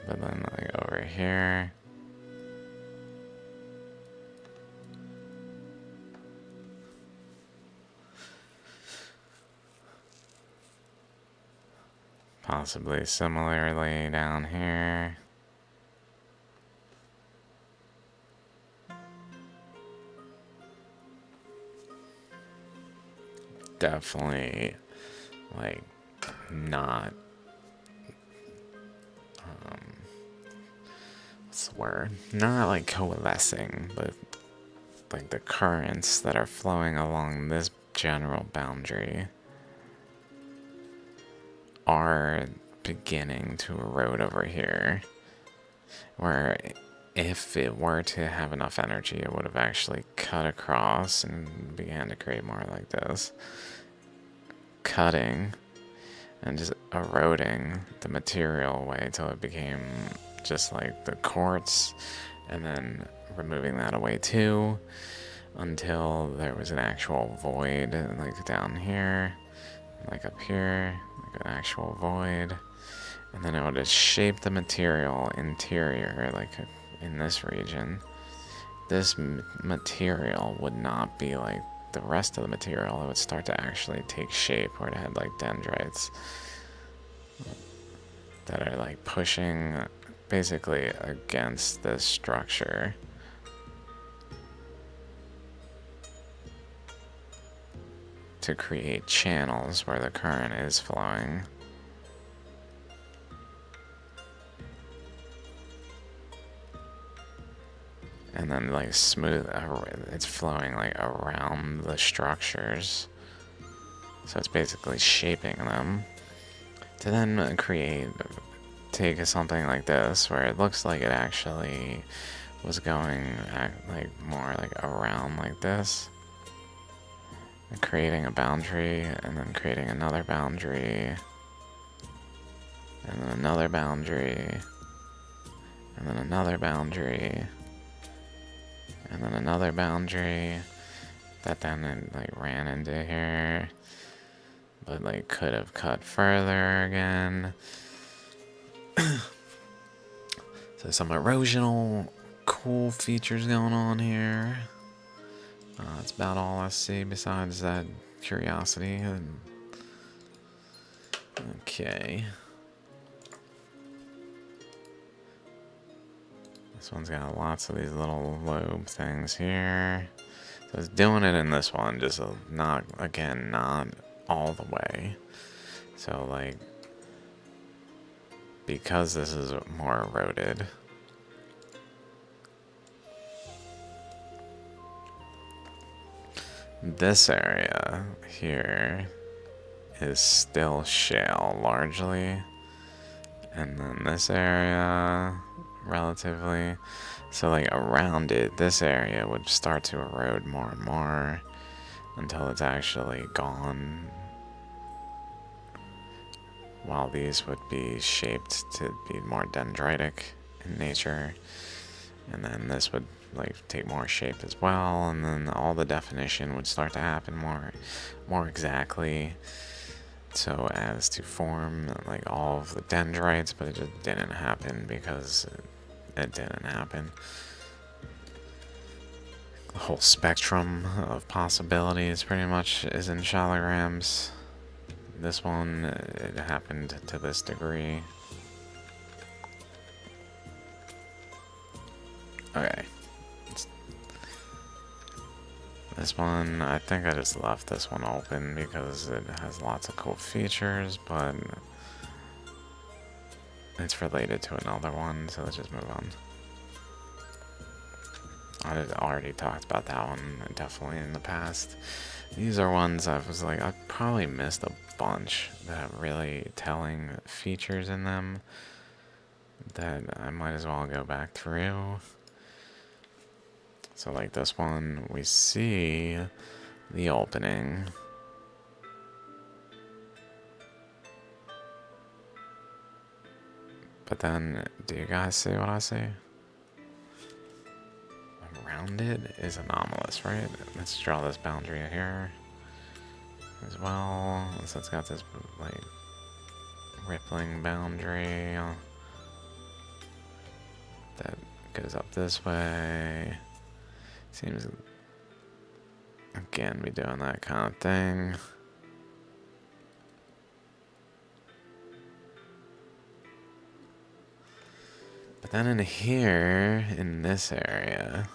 but then like over here. Possibly similarly down here. Definitely like not what's the word? Not like coalescing, but like the currents that are flowing along this general boundary are beginning to erode over here, where if it were to have enough energy, it would have actually cut across and began to create more like this. Cutting and just eroding the material away till it became just like the quartz, and then removing that away too, until there was an actual void, like down here, like up here, like an actual void. And then it would just shape the material interior, like in this region. This material would not be like the rest of the material. It would start to actually take shape where it had like dendrites that are like pushing basically against this structure. To create channels where the current is flowing. And then like smooth, it's flowing like around the structures. So it's basically shaping them to then take something like this where it looks like it actually was going like more like around like this. And creating a boundary, and then creating another boundary, and then another boundary, and then another boundary, and then another boundary, that then it like ran into here, but like could have cut further again. So some erosional cool features going on here. That's about all I see besides that curiosity. Okay. This one's got lots of these little lobe things here. So it's doing it in this one, just not, again, not all the way. So like, because this is more eroded, this area here is still shale largely, and then this area relatively, so like around it, this area would start to erode more and more until it's actually gone, while these would be shaped to be more dendritic in nature, and then this would like take more shape as well, and then all the definition would start to happen more exactly, so as to form like all of the dendrites, but it just didn't happen because it didn't happen. The whole spectrum of possibilities pretty much is in Shaligrams. This one, it happened to this degree. Okay. This one, I think I just left this one open because it has lots of cool features, but it's related to another one, so let's just move on. I already talked about that one, definitely in the past. These are ones I was like, I probably missed a bunch that have really telling features in them that I might as well go back through. So like this one, we see the opening. But then, do you guys see what I see? Around it is anomalous, right? Let's draw this boundary here as well. So it's got this like rippling boundary that goes up this way. Seems, again, be doing that kind of thing. But then in here, in this area,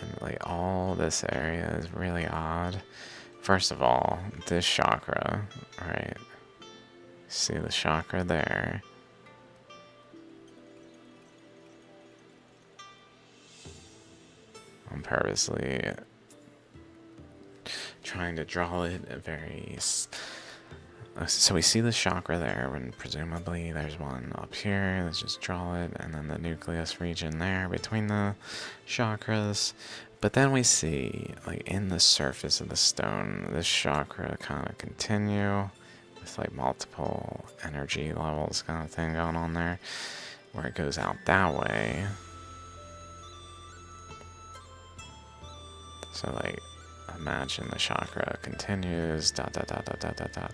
and like all this area is really odd. First of all, this chakra, right? See the chakra there. I'm purposely trying to draw it very... So we see the chakra there, and presumably there's one up here. Let's just draw it, and then the nucleus region there between the chakras. But then we see, like in the surface of the stone, this chakra kind of continue with like multiple energy levels kind of thing going on there, where it goes out that way. So like, imagine the chakra continues, dot, dot, dot, dot, dot, dot, dot,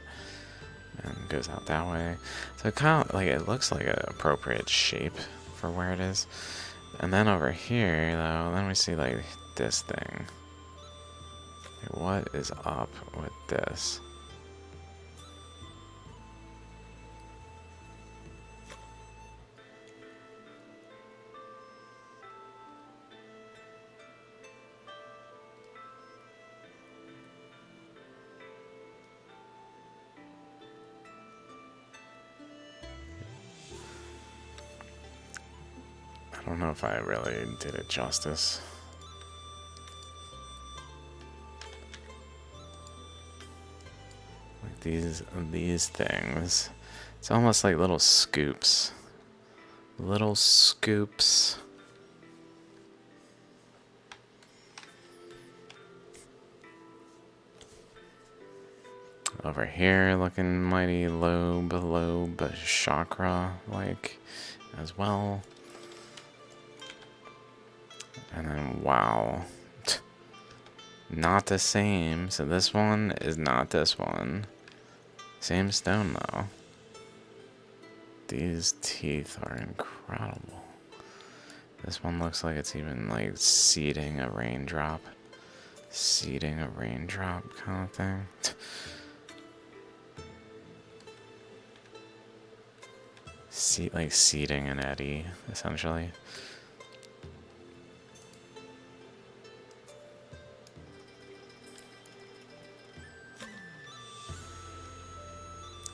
and goes out that way. So it kind of, like, it looks like an appropriate shape for where it is. And then over here, though, then we see, like, this thing. What is up with this? I don't know if I really did it justice. Like these things. It's almost like little scoops. Little scoops. Over here looking mighty lobe chakra like as well. And then, wow. Not the same. So this one is not this one. Same stone though. These teeth are incredible. This one looks like it's even like seeding a raindrop. Seeding a raindrop kind of thing. Like seeding an eddy, essentially.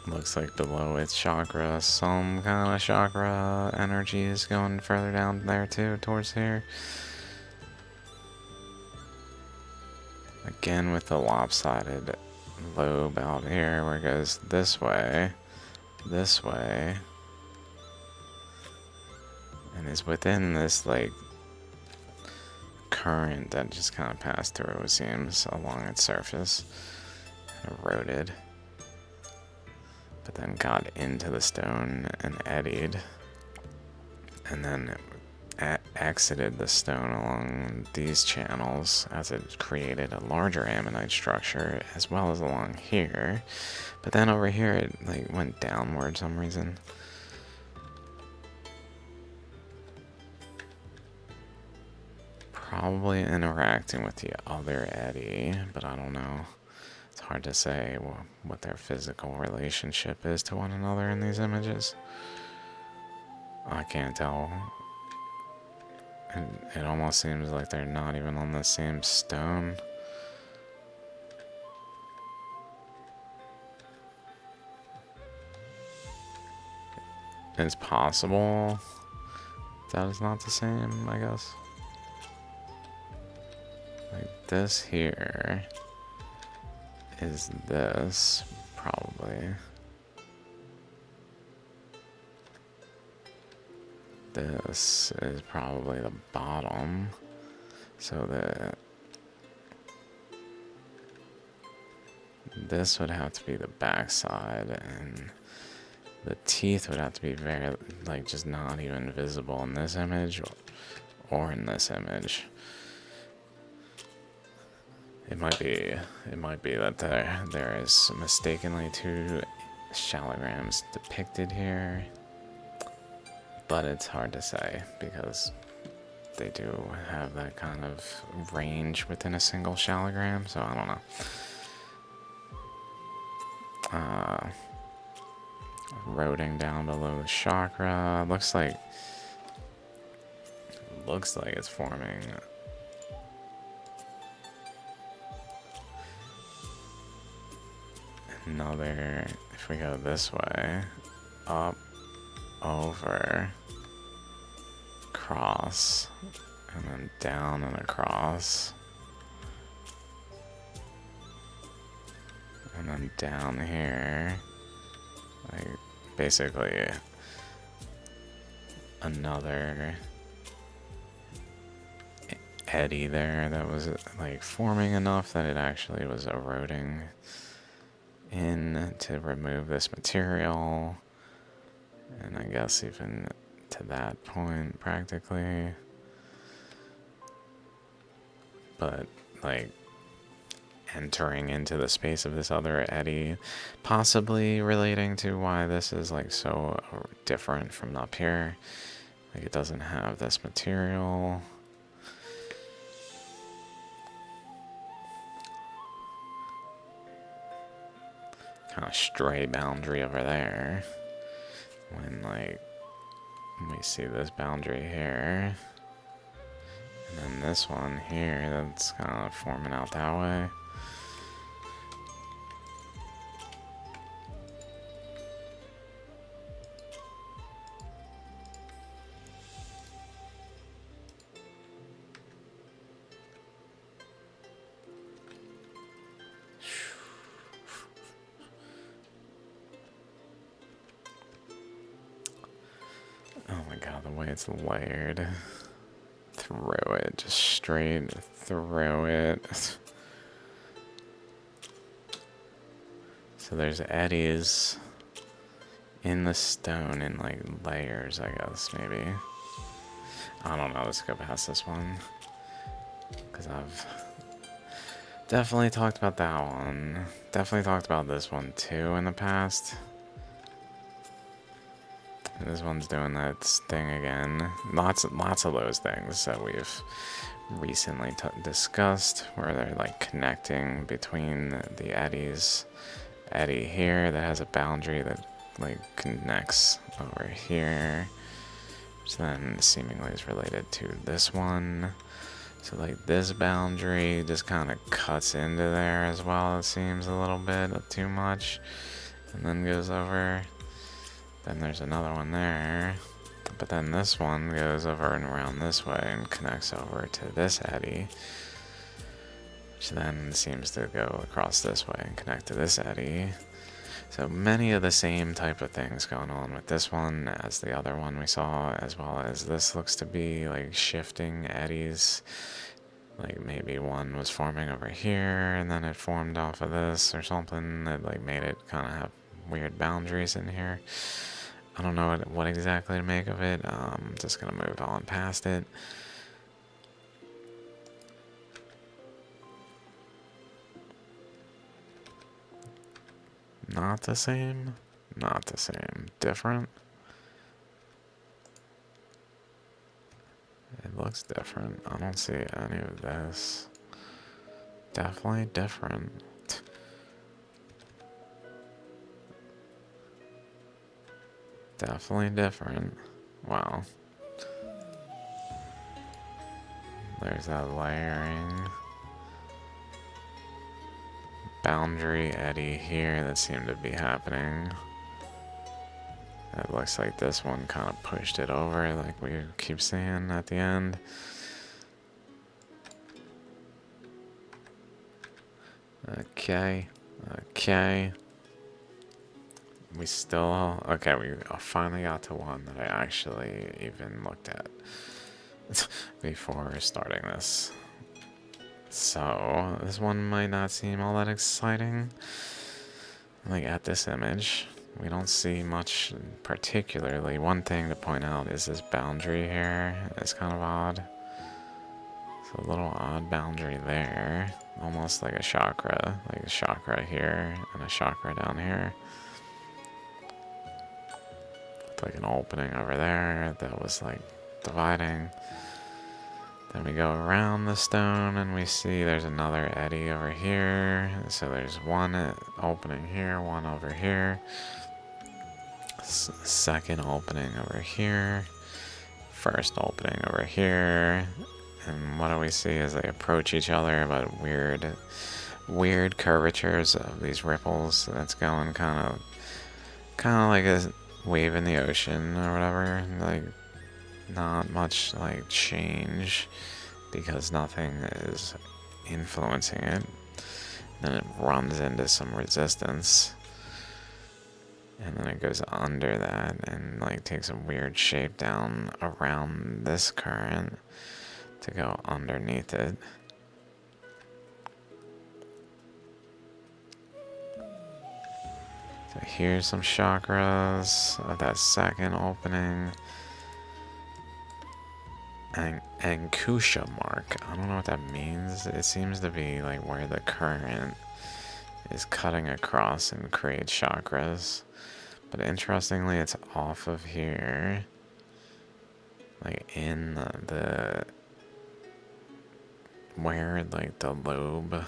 Looks like below its chakra, some kind of chakra energy is going further down there too, towards here. Again with the lopsided lobe out here where it goes this way, and is within this like current that just kind of passed through, it seems, along its surface, and eroded. But then got into the stone and eddied, and then exited the stone along these channels as it created a larger ammonite structure, as well as along here. But then over here it like went downward for some reason. Probably interacting with the other eddy, but I don't know. It's hard to say what their physical relationship is to one another in these images. I can't tell. It almost seems like they're not even on the same stone. It's possible that is not the same, I guess. Like this here is this, probably. This is probably the bottom. So this would have to be the backside, and the teeth would have to be very, like, just not even visible in this image or in this image. It might be that there is mistakenly two Shaligrams depicted here, but it's hard to say because they do have that kind of range within a single Shaligram, so I don't know. Eroding down below the chakra, looks like it's forming another. If we go this way, up, over, across, and then down and across, and then down here, like basically another eddy there that was like forming enough that it actually was eroding in to remove this material, and I guess even to that point practically, but like entering into the space of this other eddy, possibly relating to why this is like so different from up here. Like it doesn't have this material. Kind of stray boundary over there. When like we see this boundary here, and then this one here that's kind of forming out that way. Oh my god, the way it's layered. Throw it, just straight throw it. So there's eddies in the stone in like layers, I guess, maybe. I don't know, let's go past this one. Because Definitely talked about that one. Definitely talked about this one too in the past. This one's doing that thing again. Lots of those things that we've recently discussed, where they're like connecting between the eddies. Eddy here that has a boundary that like connects over here, which then seemingly is related to this one. So like this boundary just kind of cuts into there as well, it seems a little bit too much, and then goes over. Then there's another one there, but then this one goes over and around this way and connects over to this eddy, which then seems to go across this way and connect to this eddy. So many of the same type of things going on with this one as the other one we saw, as well as this looks to be like shifting eddies. Like maybe one was forming over here and then it formed off of this or something that like made it kind of have weird boundaries in here. I don't know what exactly to make of it. I'm just gonna move on past it. Not the same. Not the same. Different. It looks different. I don't see any of this. Definitely different. Definitely different. Wow. There's that layering. Boundary eddy here that seemed to be happening. It looks like this one kind of pushed it over, like we keep seeing at the end. Okay, okay. We still, okay, we finally got to one that I actually even looked at before starting this. So, this one might not seem all that exciting. Like, at this image, we don't see much particularly. One thing to point out is this boundary here is kind of odd. It's a little odd boundary there. Almost like a chakra here and a chakra down here. It's like an opening over there that was like dividing. Then we go around the stone and we see there's another eddy over here. So there's one opening here, one over here. Second opening over here. First opening over here. And what do we see as they approach each other? About weird curvatures of these ripples that's going kind of like a wave in the ocean or whatever. Like, not much like change because nothing is influencing it. Then it runs into some resistance, and then it goes under that and like takes a weird shape down around this current to go underneath it. So here's some chakras of that second opening. Ankusha mark. I don't know what that means. It seems to be like where the current is cutting across and creates chakras. But interestingly, it's off of here. Like in the where like the lobe,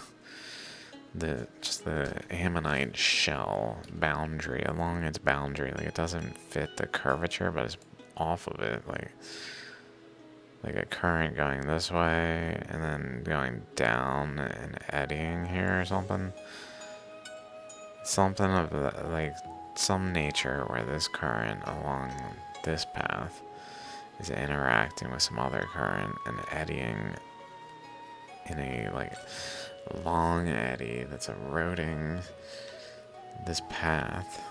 just the ammonite shell boundary, along its boundary. Like it doesn't fit the curvature, but it's off of it. Like a current going this way and then going down and eddying here or something. Something of like some nature where this current along this path is interacting with some other current and eddying in a like long eddy that's eroding this path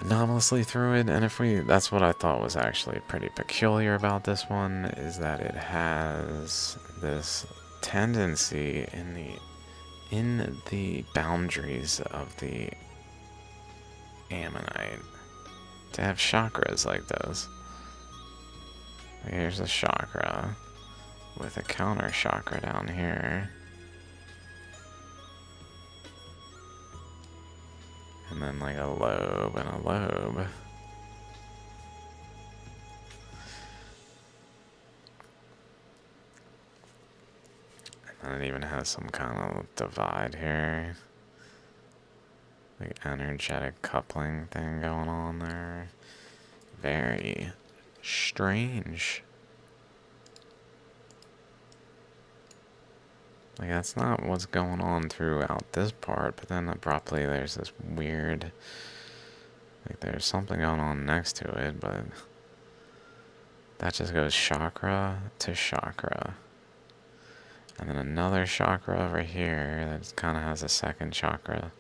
anomalously through it. And that's what I thought was actually pretty peculiar about this one, is that it has this tendency in the boundaries of the ammonite to have chakras like those. Here's a chakra with a counter chakra down here. And then like a lobe and a lobe. And it even has some kind of divide here. Like energetic coupling thing going on there. Very strange. Like, that's not what's going on throughout this part, but then abruptly there's this weird, like, there's something going on next to it, but that just goes chakra to chakra. And then another chakra over here that kind of has a second chakra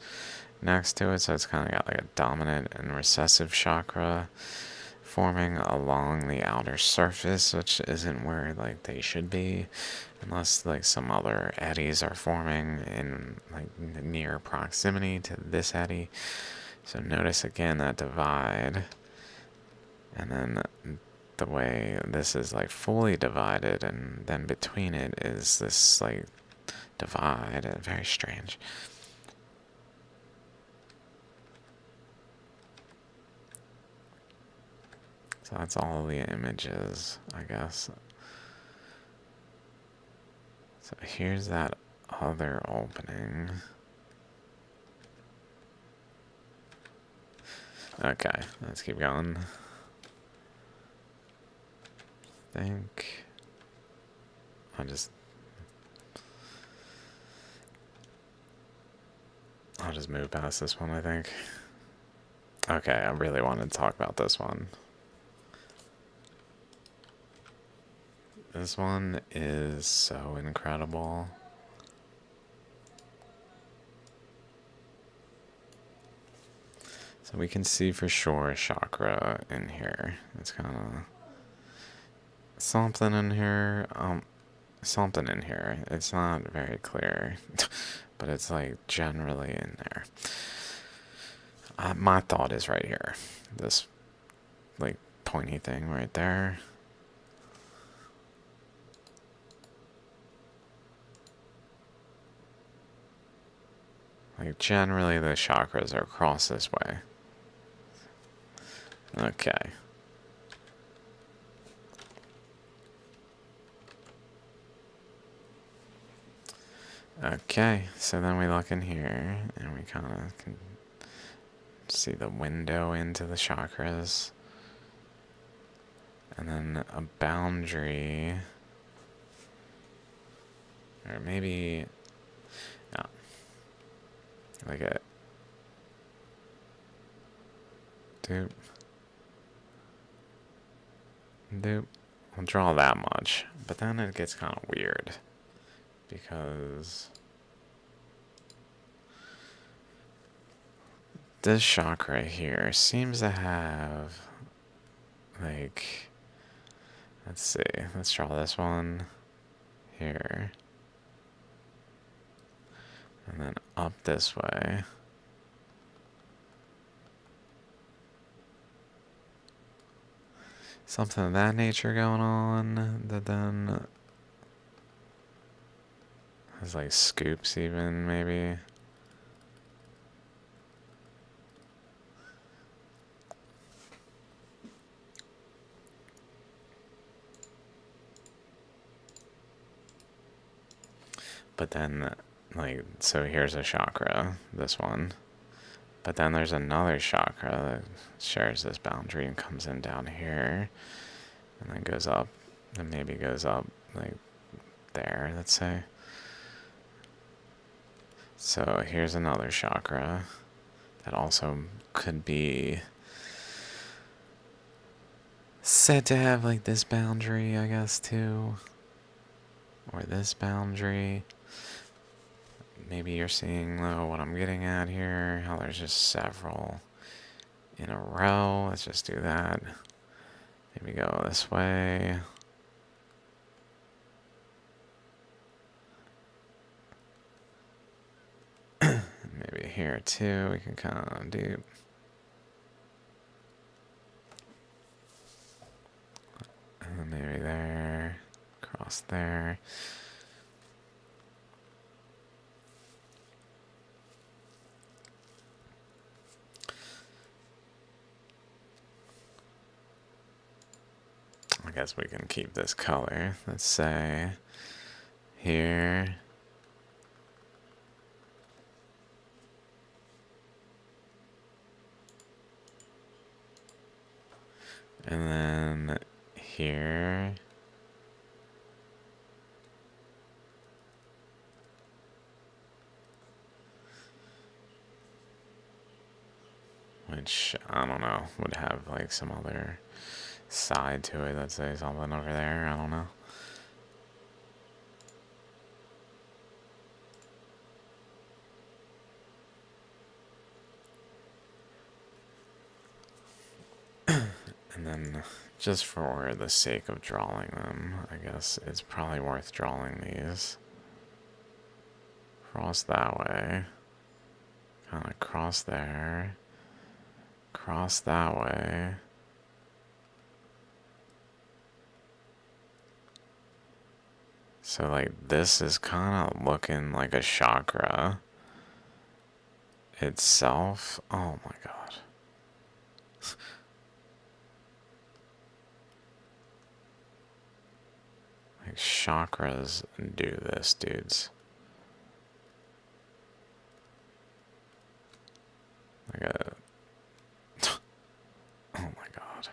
next to it, so it's kind of got like a dominant and recessive chakra forming along the outer surface, which isn't where like they should be, unless like some other eddies are forming in like near proximity to this eddy. So notice again that divide, and then the way this is like fully divided, and then between it is this like divide. Very strange. So that's all the images, I guess. So here's that other opening. Okay, let's keep going. I think I'll just move past this one, I think. Okay, I really wanted to talk about this one. This one is so incredible. So we can see for sure chakra in here. It's kind of something in here. Something in here. It's not very clear, but it's like generally in there. My thought is right here. This like pointy thing right there. Like generally the chakras are across this way. Okay. Okay, so then we look in here and we kind of can see the window into the chakras. And then a boundary. Or maybe, no, like a doop. I'll draw that much, but then it gets kind of weird because this chakra here seems to have like, let's see, let's draw this one here and then up this way. Something of that nature going on that then has like scoops even, maybe. But then, like, so here's a chakra, this one. But then there's another chakra that shares this boundary and comes in down here. And then goes up, and maybe goes up, like, there, let's say. So here's another chakra that also could be said to have, like, this boundary, I guess, too. Or this boundary. Maybe you're seeing, though, what I'm getting at here, how there's just several in a row. Let's just do that. Maybe go this way. Maybe here, too, we can kind of do. And maybe there, across across there. I guess we can keep this color. Let's say here. And then here. Which, I don't know, would have like some other side to it. Let's say something over there. I don't know. And then, just for the sake of drawing them, I guess it's probably worth drawing these. Cross that way. Kind of cross there. Cross that way. So, like, this is kind of looking like a chakra itself. Oh my god. Like, chakras do this, dudes. Like a... Oh my god.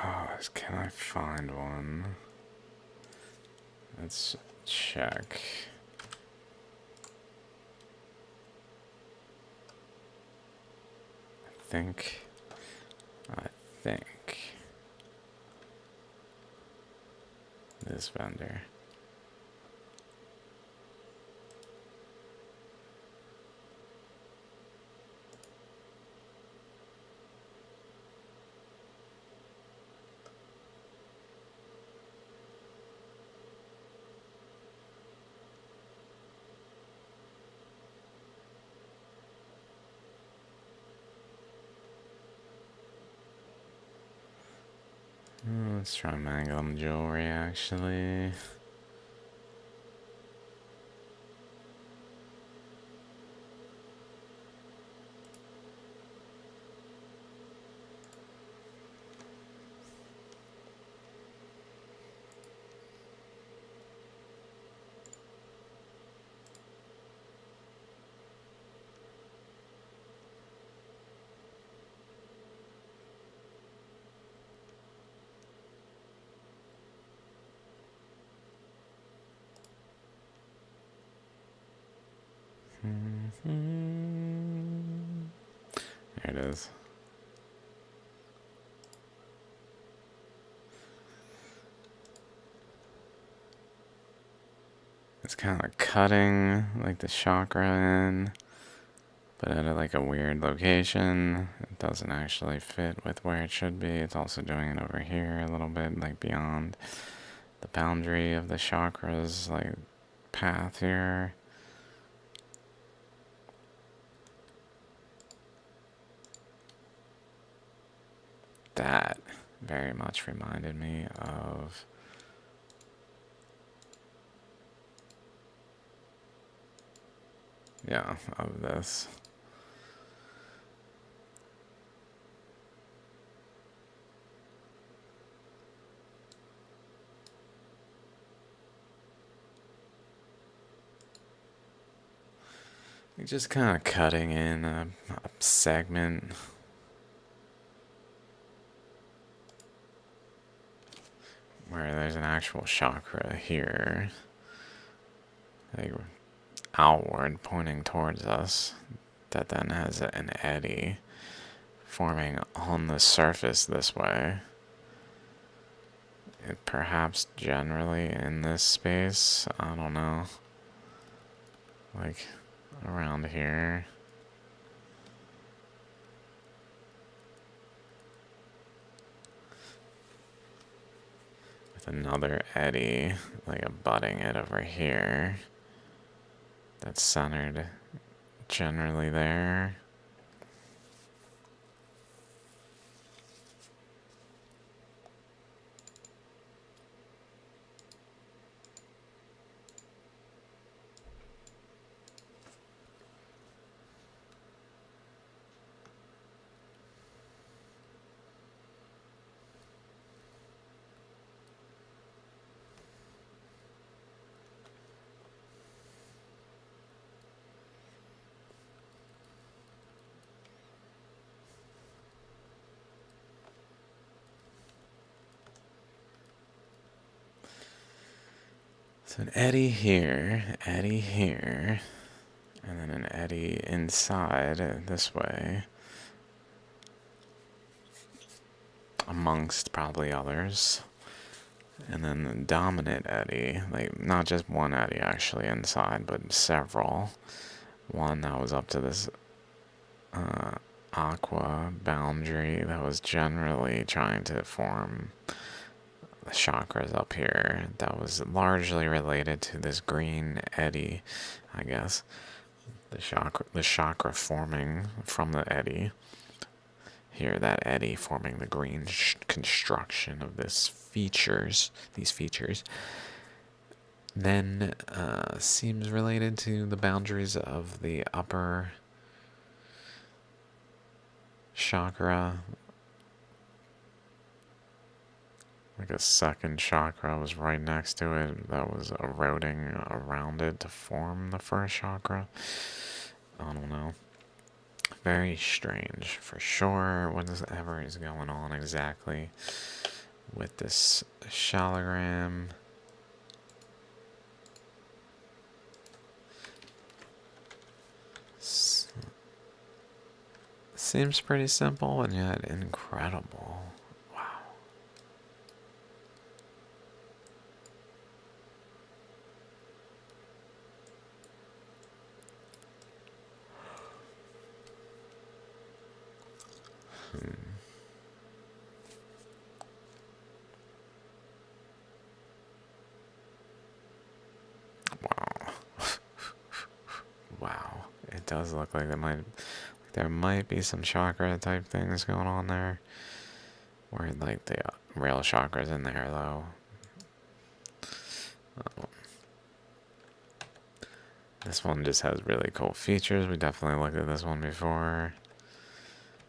Oh, can I find one? Let's check. I think this vendor. Let's try Mangum Jewelry, actually. There it is. It's kind of cutting like the chakra in, but at like a weird location. It doesn't actually fit with where it should be. It's also doing it over here a little bit, like beyond the boundary of the chakras, like path here. That very much reminded me of of this. Just kind of cutting in a segment. Where there's an actual chakra here. Like outward pointing towards us. That then has an eddy forming on the surface this way. It perhaps generally in this space, I don't know, like around here. With another eddy, like abutting it over here. That's centered generally there. So an eddy here, and then an eddy inside this way, amongst probably others. And then the dominant eddy, like not just one eddy actually inside, but several. One that was up to this aqua boundary that was generally trying to form the chakras up here. That was largely related to this green eddy, I guess. The chakra forming from the eddy. Here, that eddy forming the green construction of these features. Then seems related to the boundaries of the upper chakra. Like a second chakra was right next to it that was eroding around it to form the first chakra. I don't know. Very strange, for sure. Whatever is going on exactly with this Shaligram. Seems pretty simple and yet incredible. Wow. Wow. Wow. It does look like there might be some chakra type things going on there. Or like the real chakras in there though. This one just has really cool features. We definitely looked at this one before.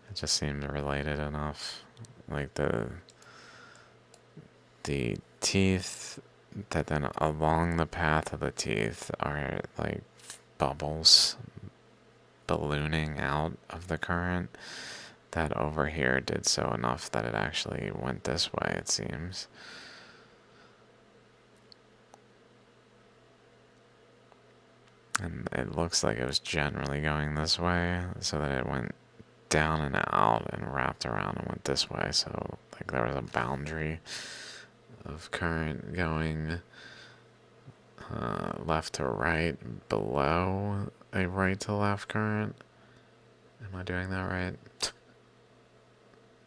It just seemed related enough. Like the teeth that then along the path of the teeth are like bubbles ballooning out of the current. That over here did so enough that it actually went this way, it seems. And it looks like it was generally going this way, so that it went down and out and wrapped around and went this way. So like there was a boundary of current going left to right below a right to left current. Am I doing that right?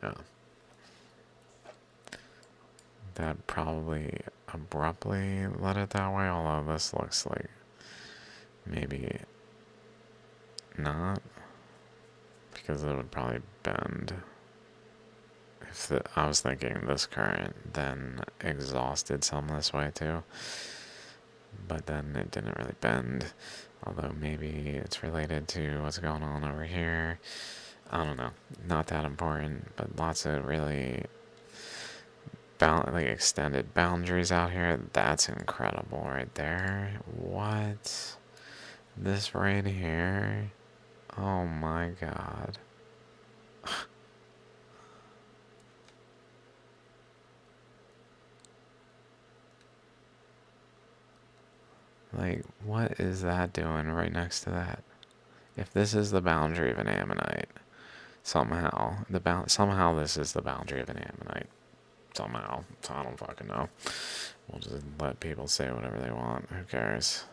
Yeah. That probably abruptly led it that way, although this looks like maybe not, because it would probably bend. I was thinking this current then exhausted some this way too, but then it didn't really bend, although maybe it's related to what's going on over here. I don't know, not that important, but lots of really like extended boundaries out here. That's incredible right there. What? This right here? Oh my god. Like, what is that doing right next to that? If this is the boundary of an ammonite, Somehow. Somehow this is the boundary of an ammonite. Somehow. So I don't fucking know. We'll just let people say whatever they want. Who cares?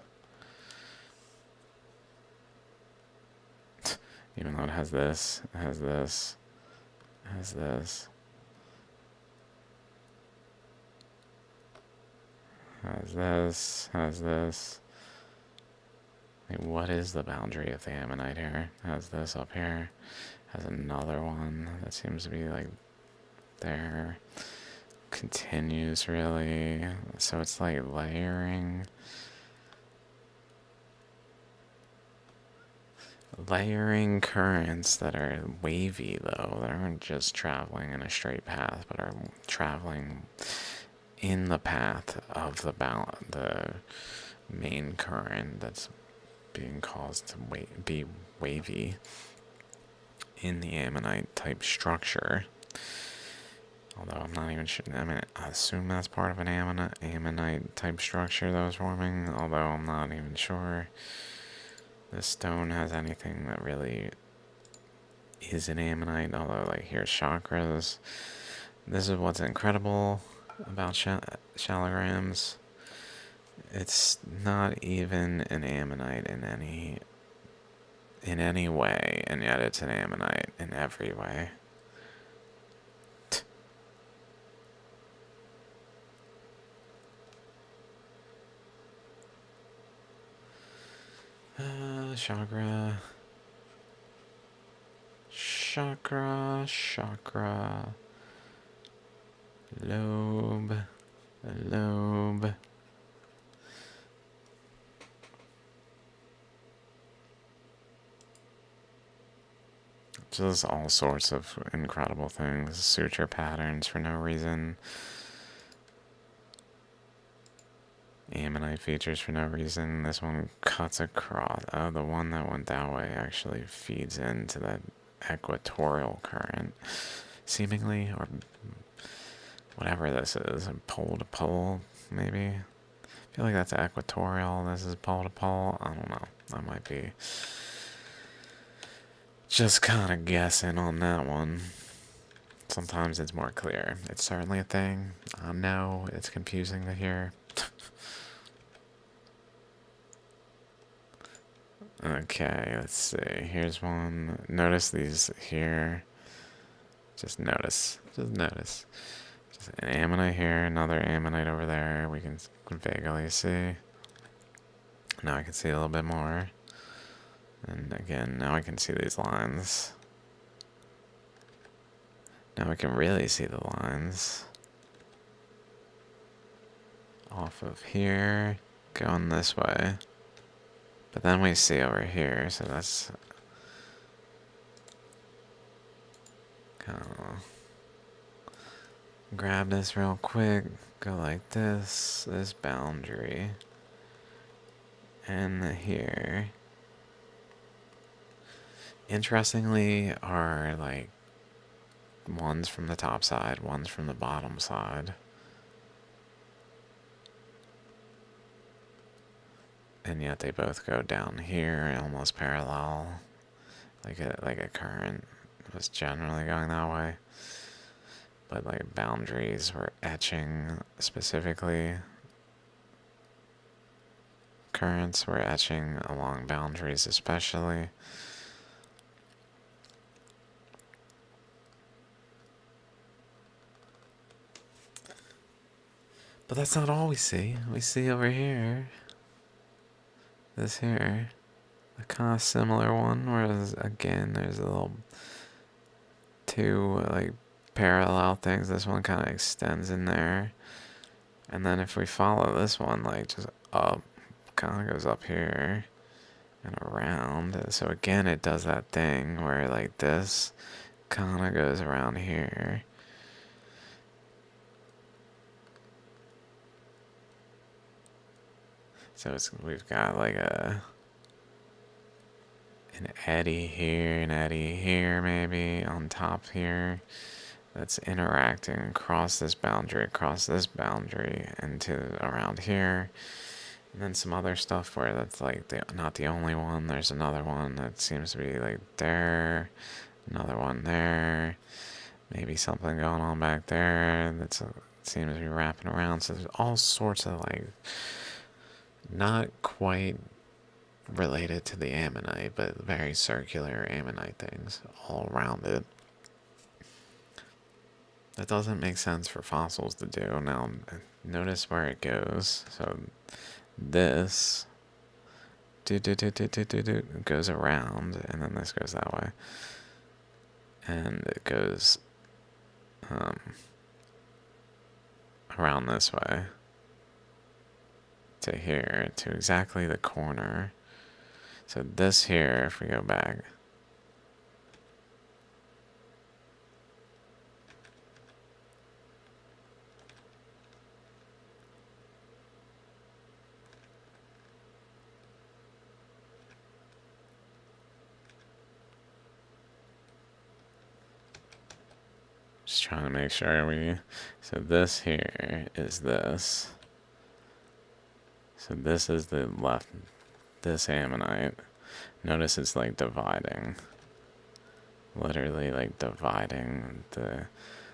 Even though it has this, it has this, it has this, has this, has this. Like, what is the boundary of the ammonite here? Has this up here, has another one that seems to be like there. Continues really, so it's like layering currents that are wavy though, that aren't just traveling in a straight path, but are traveling in the path of the main current that's being caused to be wavy in the ammonite type structure. Although I'm not even sure. I mean, I assume that's part of an ammonite type structure that was forming. Although I'm not even sure this stone has anything that really is an ammonite. Although, like, here's chakras. This is what's incredible about shaligrams. It's not even an ammonite in any way, and yet it's an ammonite in every way. Chakra. Lobe. Just all sorts of incredible things. Suture patterns for no reason. Ammonite features for no reason. This one cuts across. Oh, the one that went that way actually feeds into that equatorial current. Seemingly, or whatever this is. Pole to pole, maybe? I feel like that's equatorial. This is pole to pole. I don't know. I might be just kind of guessing on that one. Sometimes it's more clear. It's certainly a thing. I know it's confusing to hear. Okay, let's see. Here's one. Notice these here. Just notice. Just an ammonite here, another ammonite over there. We can vaguely see. Now I can see a little bit more. And again, now I can see these lines. Now I can really see the lines. Off of here, going this way. But then we see over here, so that's kind of grab this real quick, go like this boundary, and here. Interestingly, are like ones from the top side, ones from the bottom side. And yet they both go down here, almost parallel, like a current was generally going that way. But like boundaries were etching specifically. Currents were etching along boundaries especially. But that's not all we see. We see over here. This here. A kind of similar one, whereas again there's a little two like parallel things. This one kind of extends in there. And then if we follow this one, like just up, kind of goes up here and around. So again, it does that thing where like this kind of goes around here. So we've got like an eddy here, an eddy here maybe on top here. That's interacting across this boundary, into around here. And then some other stuff where that's like not the only one. There's another one that seems to be like there, Another one there. Maybe something going on back there that seems to be wrapping around. So there's all sorts of like not quite related to the ammonite, but very circular ammonite things all around it. That doesn't make sense for fossils to do. Now, notice where it goes. So this goes around, and then this goes that way. And it goes around this way to here, to exactly the corner. So this here, if we go back, just trying to make sure so this here is this. So this is the left, this ammonite. Notice it's like dividing. Literally like dividing the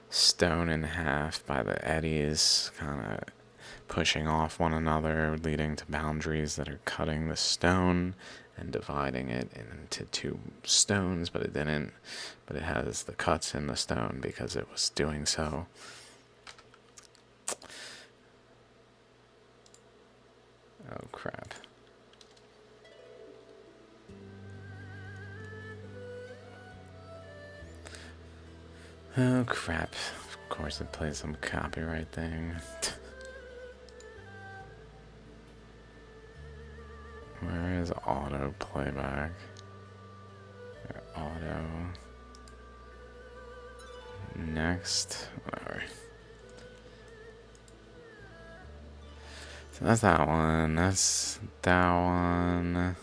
stone in half by the eddies, kind of pushing off one another, leading to boundaries that are cutting the stone and dividing it into two stones, but it didn't. But it has the cuts in the stone because it was doing so. Oh, crap. Oh, crap. Of course it plays some copyright thing. Where is auto playback? Auto. Next. Whatever. So that's that one. That's that one.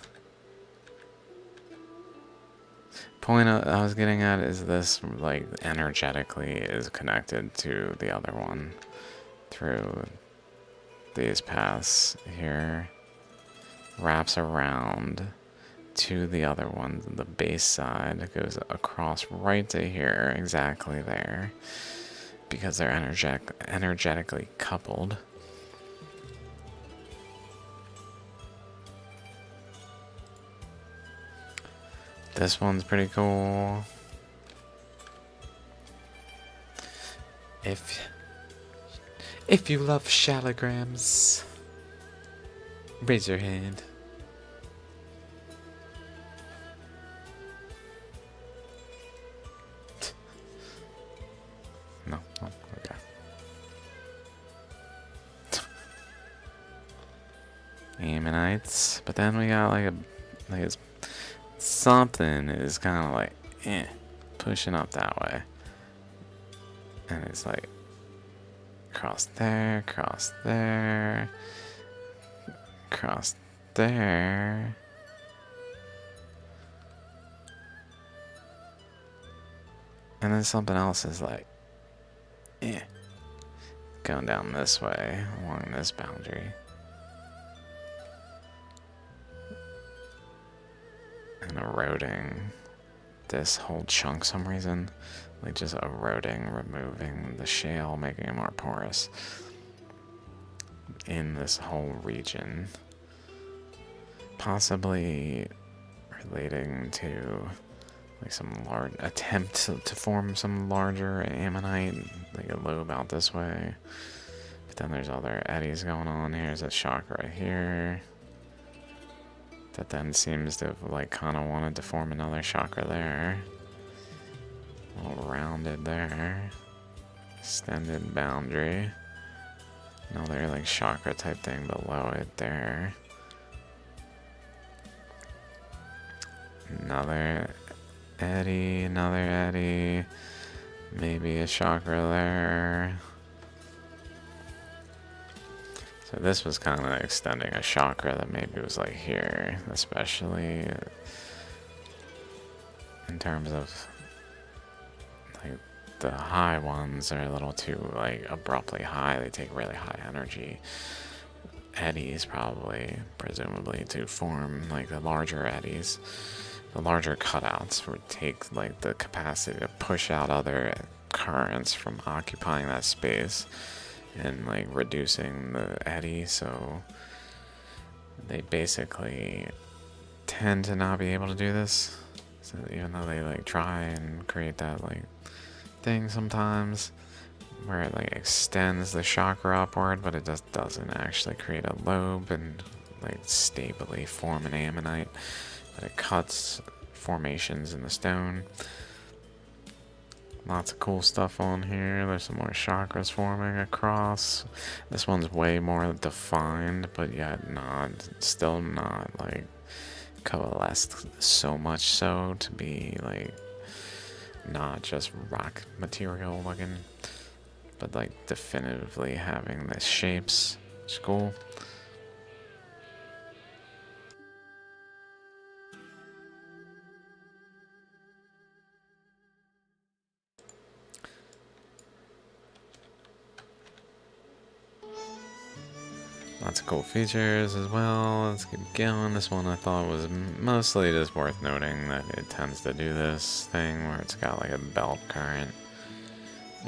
Point I was getting at is this, like, energetically is connected to the other one through these paths here. Wraps around to the other one, the base side. It goes across right to here, exactly there, because they're energetically coupled. This one's pretty cool. If you love shaligrams, raise your hand. No, okay. Ammonites, but then we got like it's something is kind of like pushing up that way, and it's like cross there, cross there, cross there. And then something else is like, going down this way along this boundary. And eroding this whole chunk some reason. Like just eroding, removing the shale, making it more porous in this whole region. Possibly relating to like some large attempt to form some larger ammonite, like a lobe out this way. But then there's other eddies going on. Here's a shock right here. That then seems to have like kind of wanted to form another chakra there. All rounded there. Extended boundary. Another like chakra type thing below it there. Another eddy, maybe a chakra there. So this was kind of extending a chakra that maybe was like here, especially in terms of like the high ones are a little too like abruptly high. They take really high energy. Eddies probably, presumably, to form like the larger eddies. the larger cutouts would take like the capacity to push out other currents from occupying that space and like reducing the eddy, so they basically tend to not be able to do this. So even though they like try and create that like thing sometimes where it like extends the chakra upward, but it just doesn't actually create a lobe and like stably form an ammonite, but it cuts formations in the stone. Lots of cool stuff on here. There's some more chakras forming across. This one's way more defined, but yet still not like coalesced so much so to be like not just rock material looking, but like definitively having the shapes. It's cool. Lots of cool features as well. Let's keep going. This one I thought was mostly just worth noting that it tends to do this thing where it's got like a belt current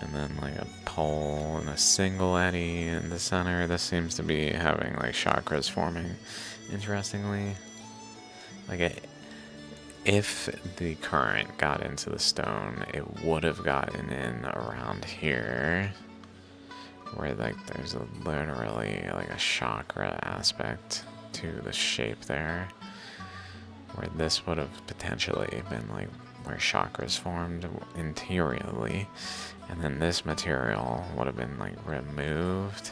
and then like a pole and a single eddy in the center. This seems to be having like chakras forming. Interestingly, like if the current got into the stone, it would have gotten in around here, where like there's literally like a chakra aspect to the shape there, where this would have potentially been like where chakras formed interiorly, and then this material would have been like removed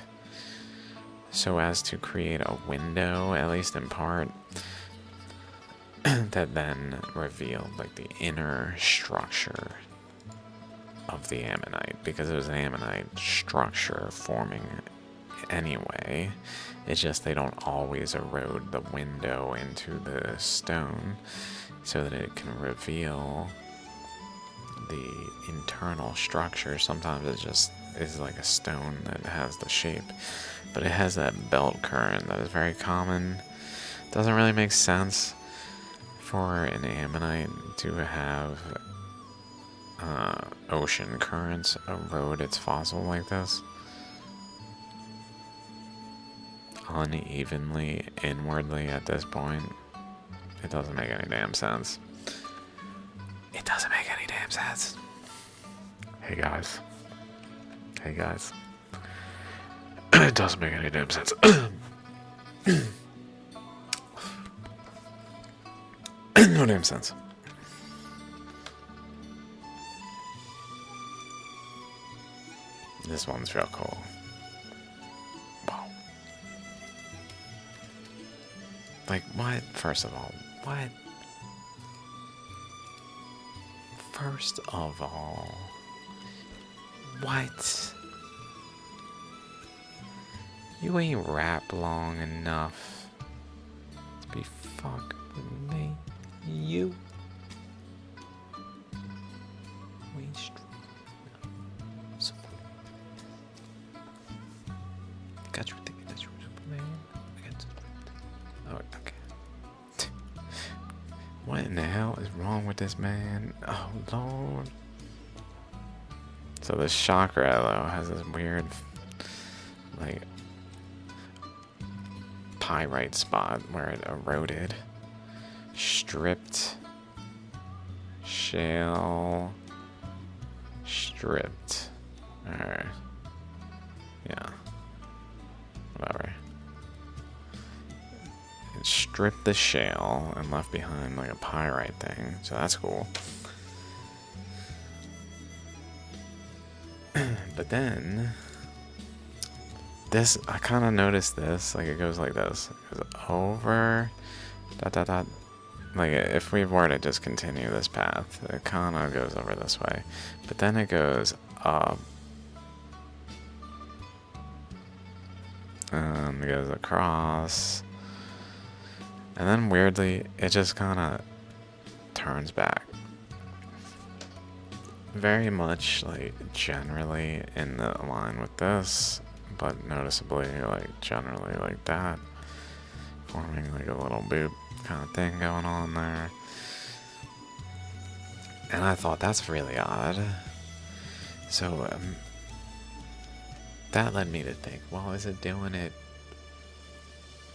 so as to create a window, at least in part, that then revealed like the inner structure of the ammonite, because it was an ammonite structure forming anyway. It's just they don't always erode the window into the stone so that it can reveal the internal structure. Sometimes it just is like a stone that has the shape, but it has that belt current that is very common. Doesn't really make sense for an ammonite to have ocean currents erode its fossil like this unevenly inwardly at this point. It doesn't make any damn sense. It doesn't make any damn sense. Hey guys. Hey guys. It doesn't make any damn sense. No damn sense. This one's real cool. Wow. Like, what? First of all, what? First of all, what? You ain't rap long enough to be fucked with me. You. We ain't strong enough. So got you thinking that you were Superman? Oh, okay. What in the hell is wrong with this man? Oh, Lord. So this chakra, though, has this weird, like, pyrite spot where it eroded. Stripped. Shale. Stripped. Alright. Yeah. Whatever. It stripped the shale and left behind like a pyrite thing, so that's cool. But then this, I kind of noticed this, like it goes like this. It goes over, dot dot dot. Like if we were to just continue this path, it kind of goes over this way. But then it goes up. It goes across. And then weirdly, it just kind of turns back. Very much like generally in the line with this, but noticeably like generally like that. Forming like a little boop kind of thing going on there. And I thought that's really odd. So that led me to think, well, is it doing it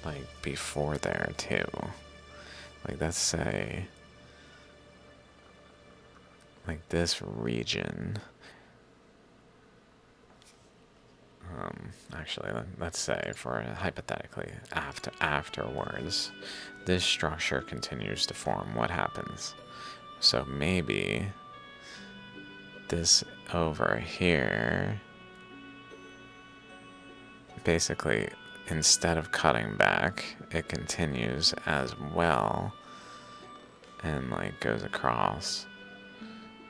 like before there too? Like, let's say, like this region. Actually, let's say, for hypothetically, afterwards, this structure continues to form. What happens? So maybe this over here, basically, instead of cutting back, it continues as well, and like goes across,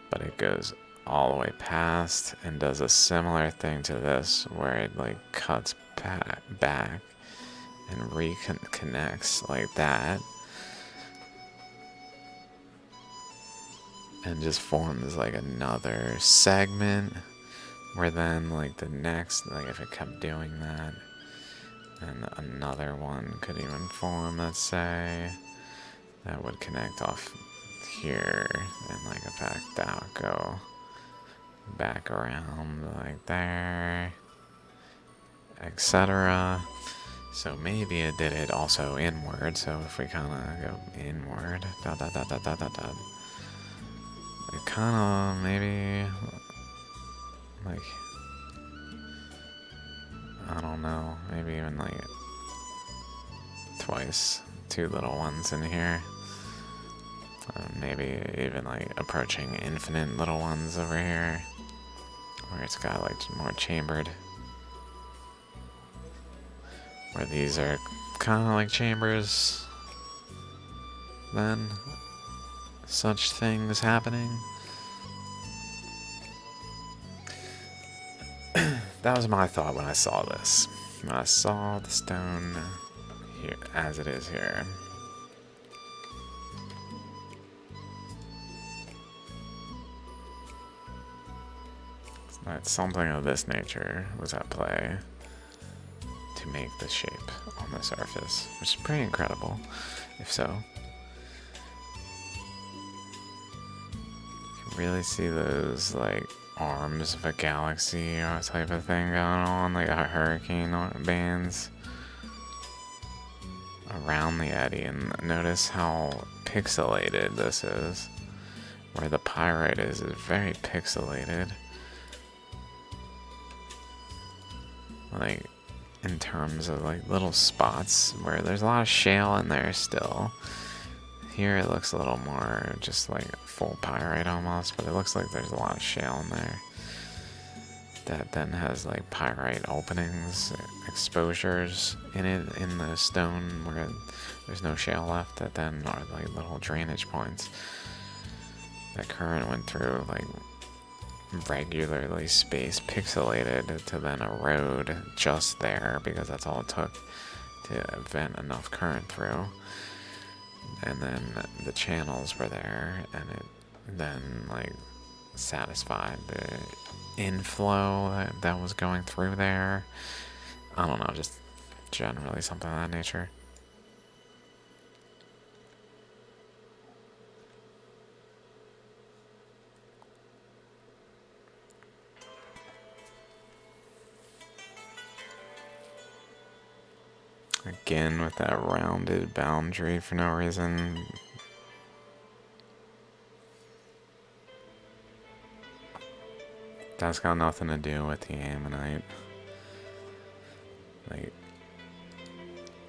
but it goes all the way past and does a similar thing to this, where it like cuts back and reconnects like that, and just forms like another segment, where then like the next, like if it kept doing that, and another one could even form, let's say, that would connect off here, and like in fact that would go back around like there, etc. So maybe it did it also inward. So if we kind of go inward, it kind of maybe like, I don't know, maybe even like twice, two little ones in here. Maybe even like approaching infinite little ones over here, where it's got like more chambered. Where these are kind of like chambers, then such things happening. That was my thought when I saw this. When I saw the stone here, as it is here. That something of this nature was at play to make the shape on the surface, which is pretty incredible, if so. You can really see those like arms of a galaxy or type of thing going on, like a hurricane bands around the eddy. And notice how pixelated this is. Where the pyrite is very pixelated. Like, in terms of like little spots where there's a lot of shale in there still. Here it looks a little more just like full pyrite almost, but it looks like there's a lot of shale in there. That then has like pyrite openings, exposures in it, in the stone where there's no shale left, that then are like little drainage points. That current went through, like regularly spaced, pixelated, to then erode just there, because that's all it took to vent enough current through. And then the channels were there, and it then like satisfied the inflow that was going through there. I don't know, just generally something of that nature. Again, with that rounded boundary for no reason. That's got nothing to do with the ammonite. Like,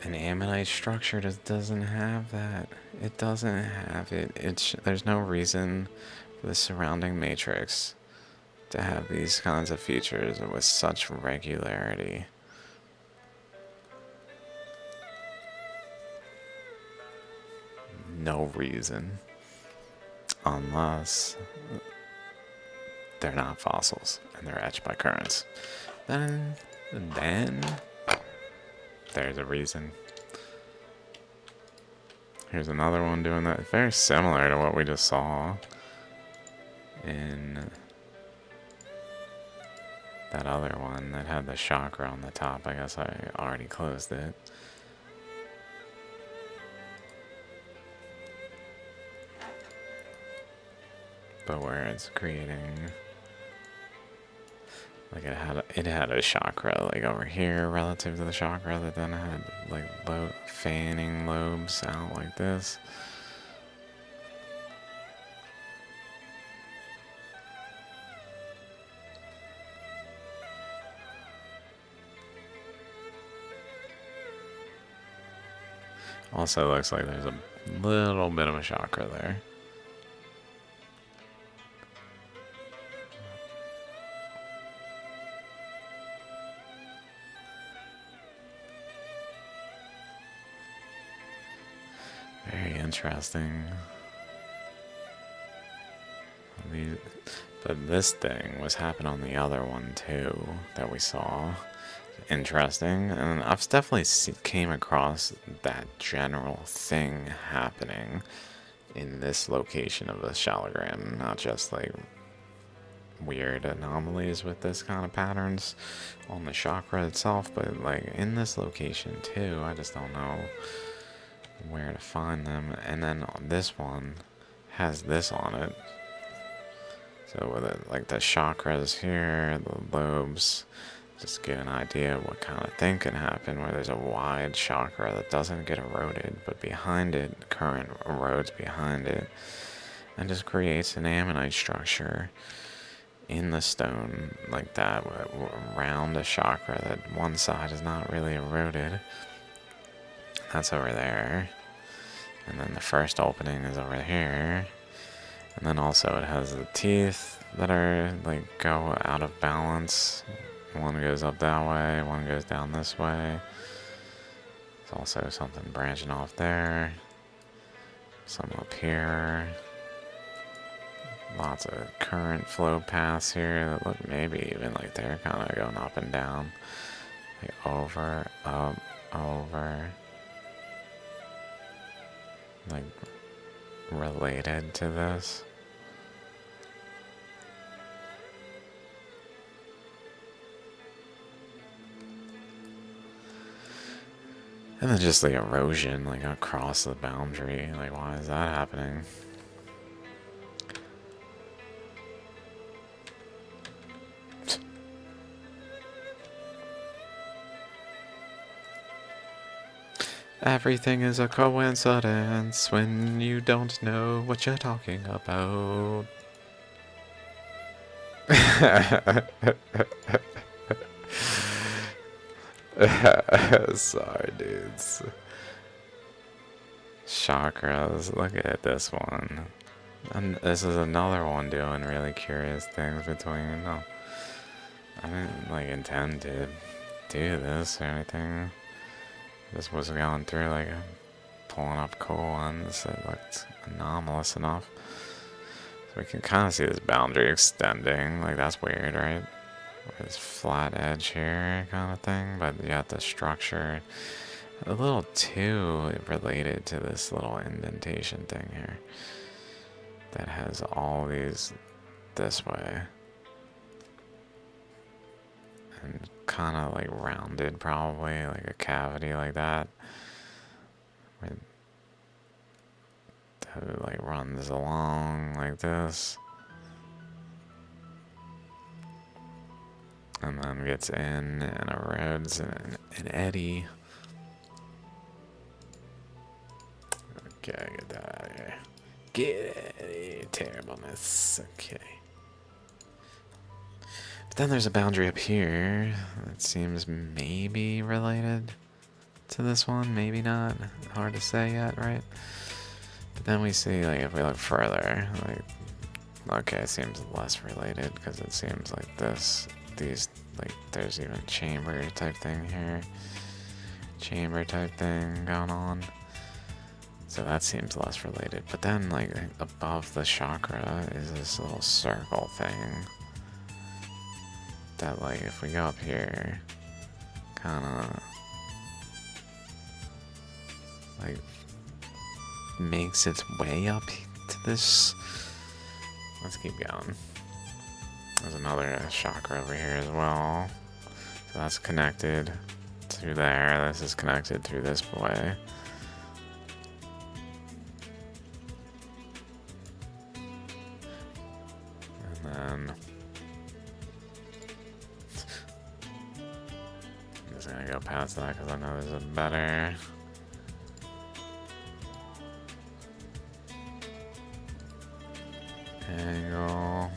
an ammonite structure just doesn't have that. It doesn't have it. There's no reason for the surrounding matrix to have these kinds of features with such regularity. No reason. Unless they're not fossils and they're etched by currents. Then there's a reason. Here's another one doing that. Very similar to what we just saw in that other one that had the chakra on the top. I guess I already closed it. but where it's creating, like it had a chakra like over here relative to the chakra that then had like fanning lobes out like this. Also looks like there's a little bit of a chakra there. Very interesting. But this thing was happening on the other one too that we saw. Interesting, and I've definitely came across that general thing happening in this location of the Shaligram, not just like weird anomalies with this kind of patterns on the chakra itself, but like in this location too. I just don't know where to find them. And then this one has this on it, so with it, like the chakras here, the lobes, just get an idea of what kind of thing can happen where there's a wide chakra that doesn't get eroded, but behind it, current erodes behind it, and just creates an ammonite structure in the stone like that around a chakra that one side is not really eroded. That's over there. And then the first opening is over here. And then also it has the teeth that are like go out of balance. One goes up that way, one goes down this way. There's also something branching off there. Some up here. Lots of current flow paths here that look maybe even like they're kind of going up and down. Like over, up, over. Like related to this. And then just the erosion, like across the boundary. Like, why is that happening? Everything is a coincidence when you don't know what you're talking about. Sorry, dudes. Chakras, look at this one. And this is another one doing really curious things between. Oh, I didn't like intend to do this or anything. This was going through like pulling up cool ones that looked anomalous enough. So we can kind of see this boundary extending. Like, that's weird, right? This flat edge here kind of thing, but you got the structure a little too related to this little indentation thing here that has all these this way and kind of like rounded, probably like a cavity like that that like runs along like this. And then gets in and erodes an eddy. Okay, get that out of here. Get out of here, terribleness. Okay. But then there's a boundary up here that seems maybe related to this one, maybe not. Hard to say yet, right? But then we see, like, if we look further, like, okay, it seems less related because it seems like this. These, like, there's even chamber type thing here, chamber type thing going on, so that seems less related. But then, like, above the chakra is this little circle thing that, like, if we go up here, kind of like makes its way up to this. Let's keep going. There's another chakra over here as well. So that's connected through there. This is connected through this way. past that because I know there's a better angle.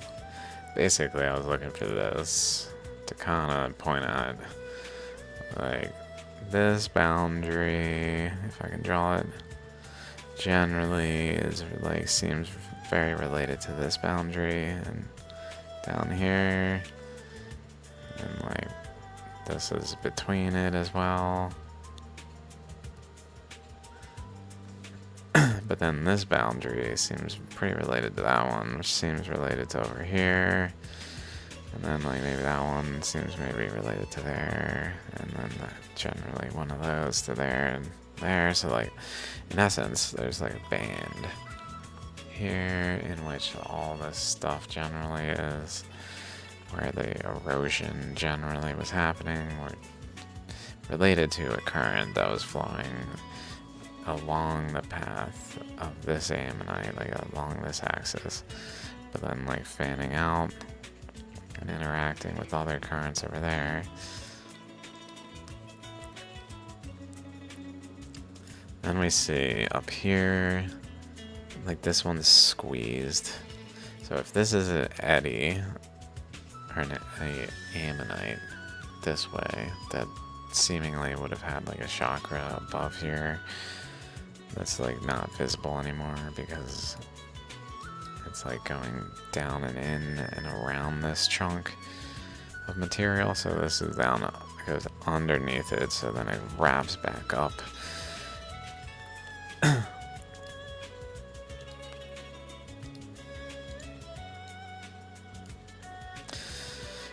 Basically, I was looking for this to kind of point at, like, this boundary, if I can draw it, generally is, like, seems very related to this boundary, and down here, and, like, this is between it as well. But then this boundary seems pretty related to that one, which seems related to over here. And then, like, maybe that one seems maybe related to there. And then generally one of those to there and there. So, like, in essence, there's, like, a band here in which all this stuff generally is, where the erosion generally was happening, or related to a current that was flowing along the path of this ammonite, like along this axis, but then like fanning out and interacting with other currents over there. Then we see up here, like this one's squeezed. So if this is an eddy, or an ammonite this way, that seemingly would have had like a chakra above here that's like not visible anymore because it's like going down and in and around this chunk of material. So this is down, it goes underneath it, so then it wraps back up.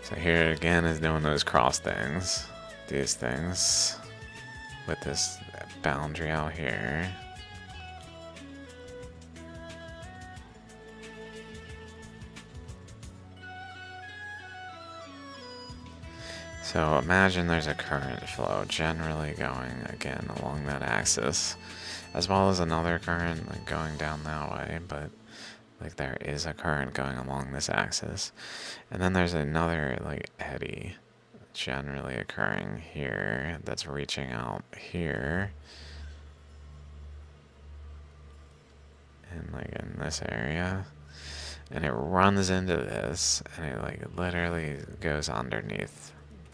So here again is doing those cross things, these things, with this boundary out here. So imagine there's a current flow generally going again along that axis, as well as another current like going down that way, but like there is a current going along this axis. And then there's another like eddy generally occurring here that's reaching out here. And like in this area. And it runs into this and it like literally goes underneath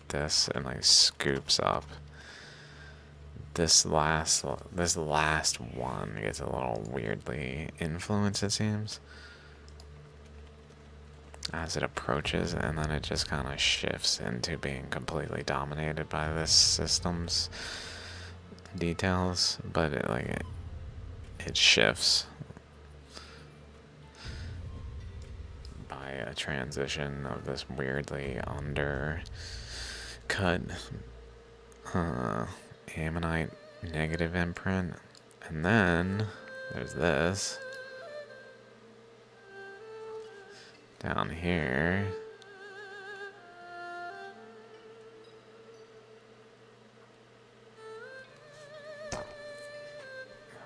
this and like scoops up this last one. Gets a little weirdly influenced, it seems, as it approaches, and then it just kind of shifts into being completely dominated by this system's details. But it shifts by a transition of this weirdly undercut ammonite negative imprint. And then there's this down here.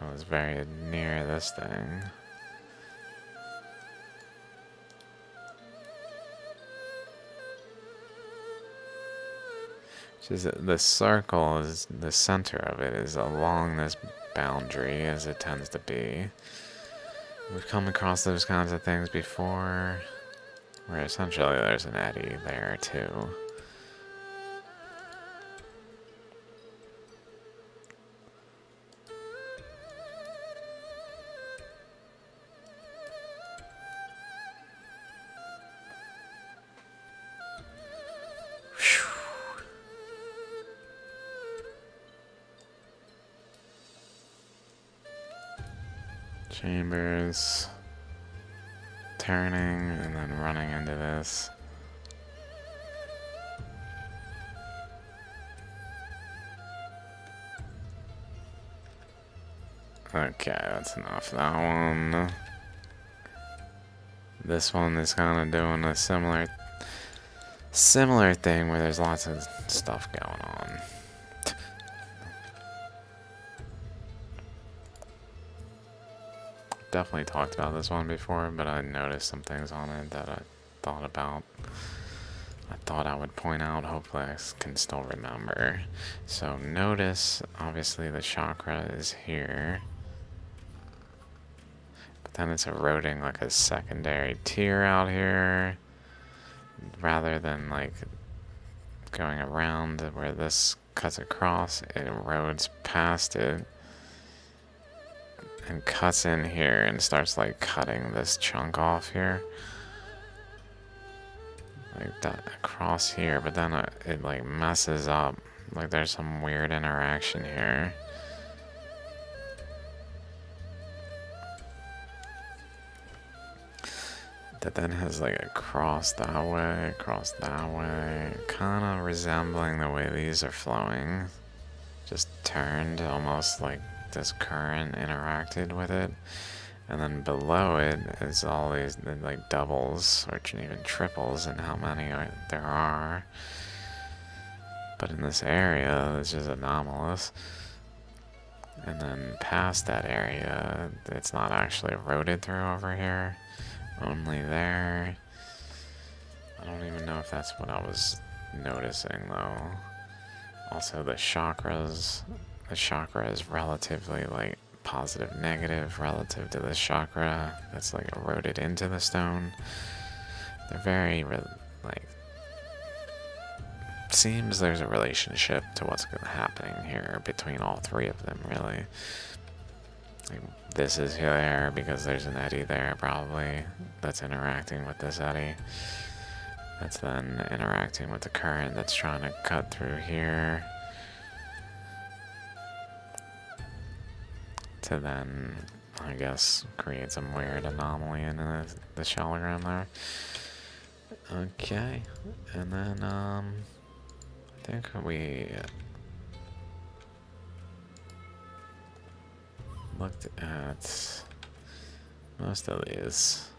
I was very near this thing. The circle is the center of it, is along this boundary, as it tends to be. We've come across those kinds of things before, where essentially there's an eddy there too. Chambers, turning and then running into this. Okay, that's enough. That one. This one is kind of doing a similar thing where there's lots of stuff going on. Definitely talked about this one before, but I noticed some things on it that I thought thought I would point out. Hopefully I can still remember. So notice, obviously the chakra is here. But then it's eroding like a secondary tier out here. Rather than like going around where this cuts across, it erodes past it. And cuts in here and starts like cutting this chunk off here. Like that across here, but then it like messes up. Like there's some weird interaction here. That then has like a cross that way, kind of resembling the way these are flowing. Just turned, almost like this current interacted with it. And then below it is all these like doubles, or even triples in how many there are. But in this area, it's just anomalous. And then past that area, it's not actually eroded through over here. Only there. I don't even know if that's what I was noticing though. Also the chakras. The chakra is relatively like positive negative relative to this chakra that's like eroded into the stone. They're very like, seems there's a relationship to what's happening here between all three of them, really. Like, this is there because there's an eddy there probably that's interacting with this eddy. That's then interacting with the current that's trying to cut through here. To then, I guess, create some weird anomaly in the Shaligram there. Okay, and then, I think we looked at most of these.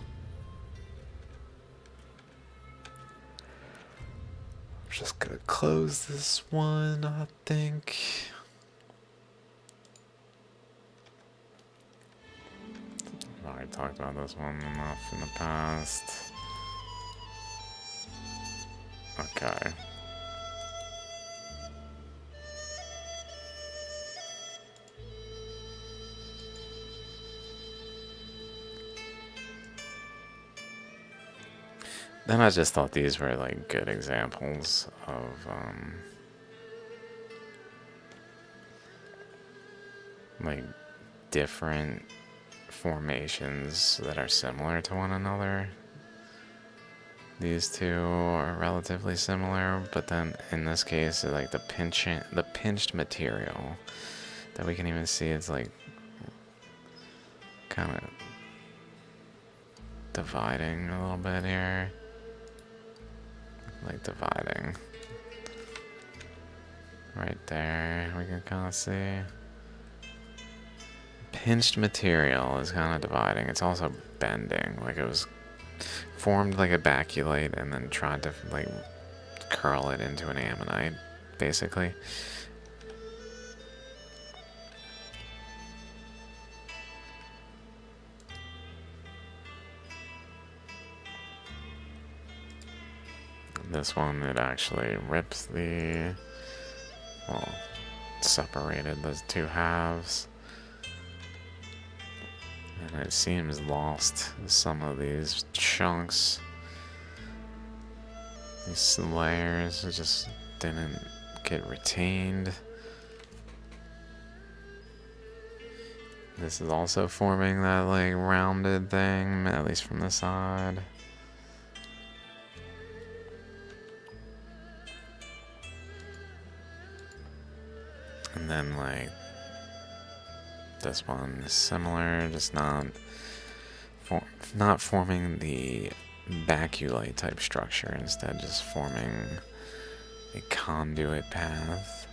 I'm just gonna close this one, I think. I've already talked about this one enough in the past. Okay. Then I just thought these were like good examples of like different formations that are similar to one another. These two are relatively similar, but then in this case, like the pinched material that we can even see, it's like kind of dividing a little bit here. Like dividing. Right there, we can kind of see. Pinched material is kind of dividing. It's also bending. Like it was formed like a baculite and then tried to like curl it into an ammonite, basically. This one, it actually rips the, well, separated those two halves. And it seems lost some of these chunks. These layers just didn't get retained. This is also forming that like rounded thing, at least from the side. And then like this one is similar, just not forming the baculite type structure, instead just forming a conduit path.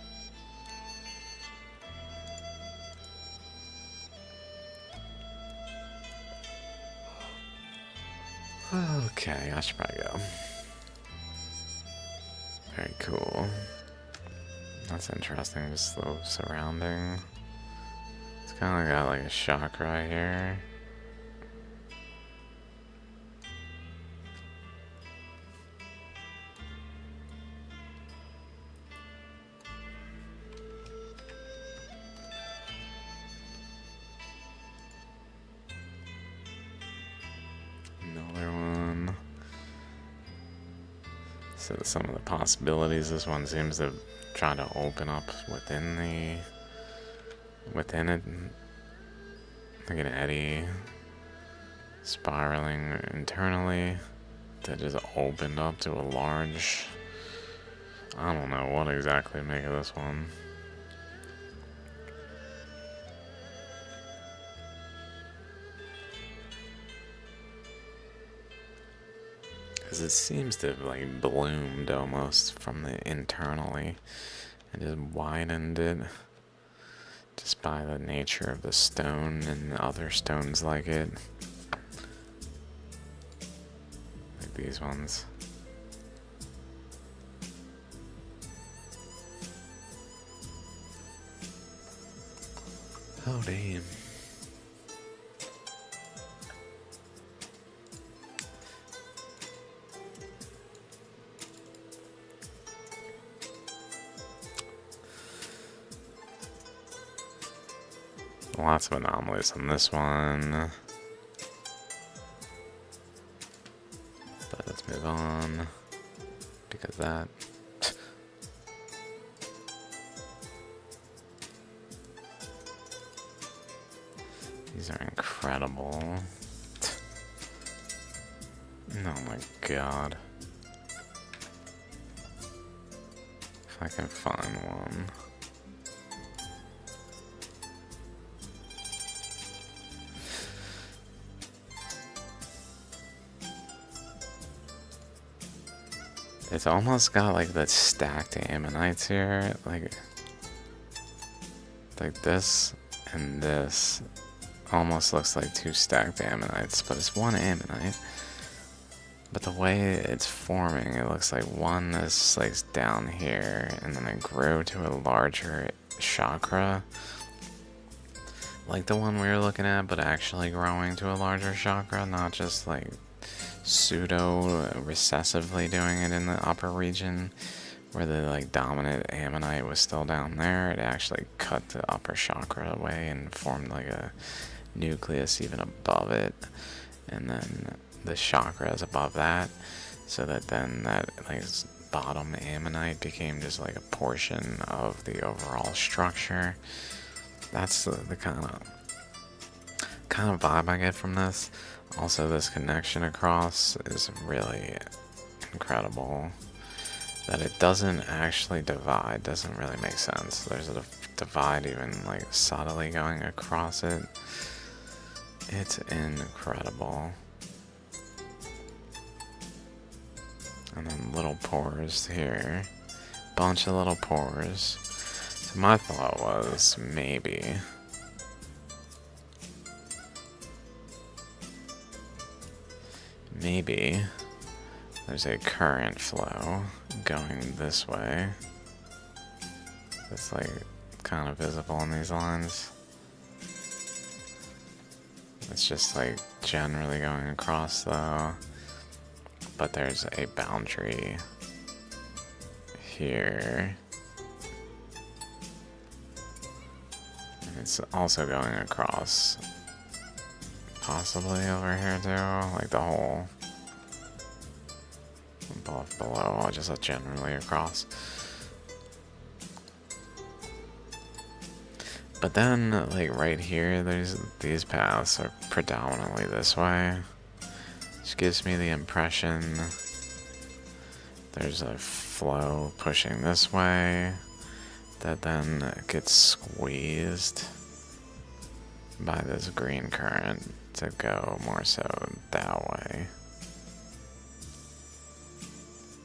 Okay, I should probably go. Very cool. That's interesting, just the surrounding. It's kind of got like a shock right here. So some of the possibilities, this one seems to try to open up within it, like an eddy spiraling internally that just opened up to a large, I don't know what exactly to make of this one. Because it seems to have like bloomed almost from the internally and just widened it just by the nature of the stone and other stones like it. Like these ones. Oh damn. Lots of anomalies on this one. But let's move on. Because that. These are incredible. Oh my god. If I can find one. It's almost got like the stacked ammonites here, like this and this almost looks like two stacked ammonites, but it's one ammonite. But the way it's forming, it looks like one is like down here and then it grew to a larger chakra. Like the one we were looking at, but actually growing to a larger chakra, not just like pseudo recessively doing it in the upper region where the like dominant ammonite was still down there. It actually cut the upper chakra away and formed like a nucleus even above it, and then the chakras above that, so that then that like bottom ammonite became just like a portion of the overall structure. That's the kind of vibe I get from this. Also, this connection across is really incredible. That it doesn't actually divide doesn't really make sense. There's a divide even like subtly going across it. It's incredible. And then little pores here. Bunch of little pores. So my thought was maybe there's a current flow going this way. It's like kind of visible in these lines. It's just like generally going across though. But there's a boundary here. And it's also going across possibly over here too, like the whole above, below, just generally across. But then, like right here, these paths are predominantly this way, which gives me the impression there's a flow pushing this way that then gets squeezed by this green current to go more so that way.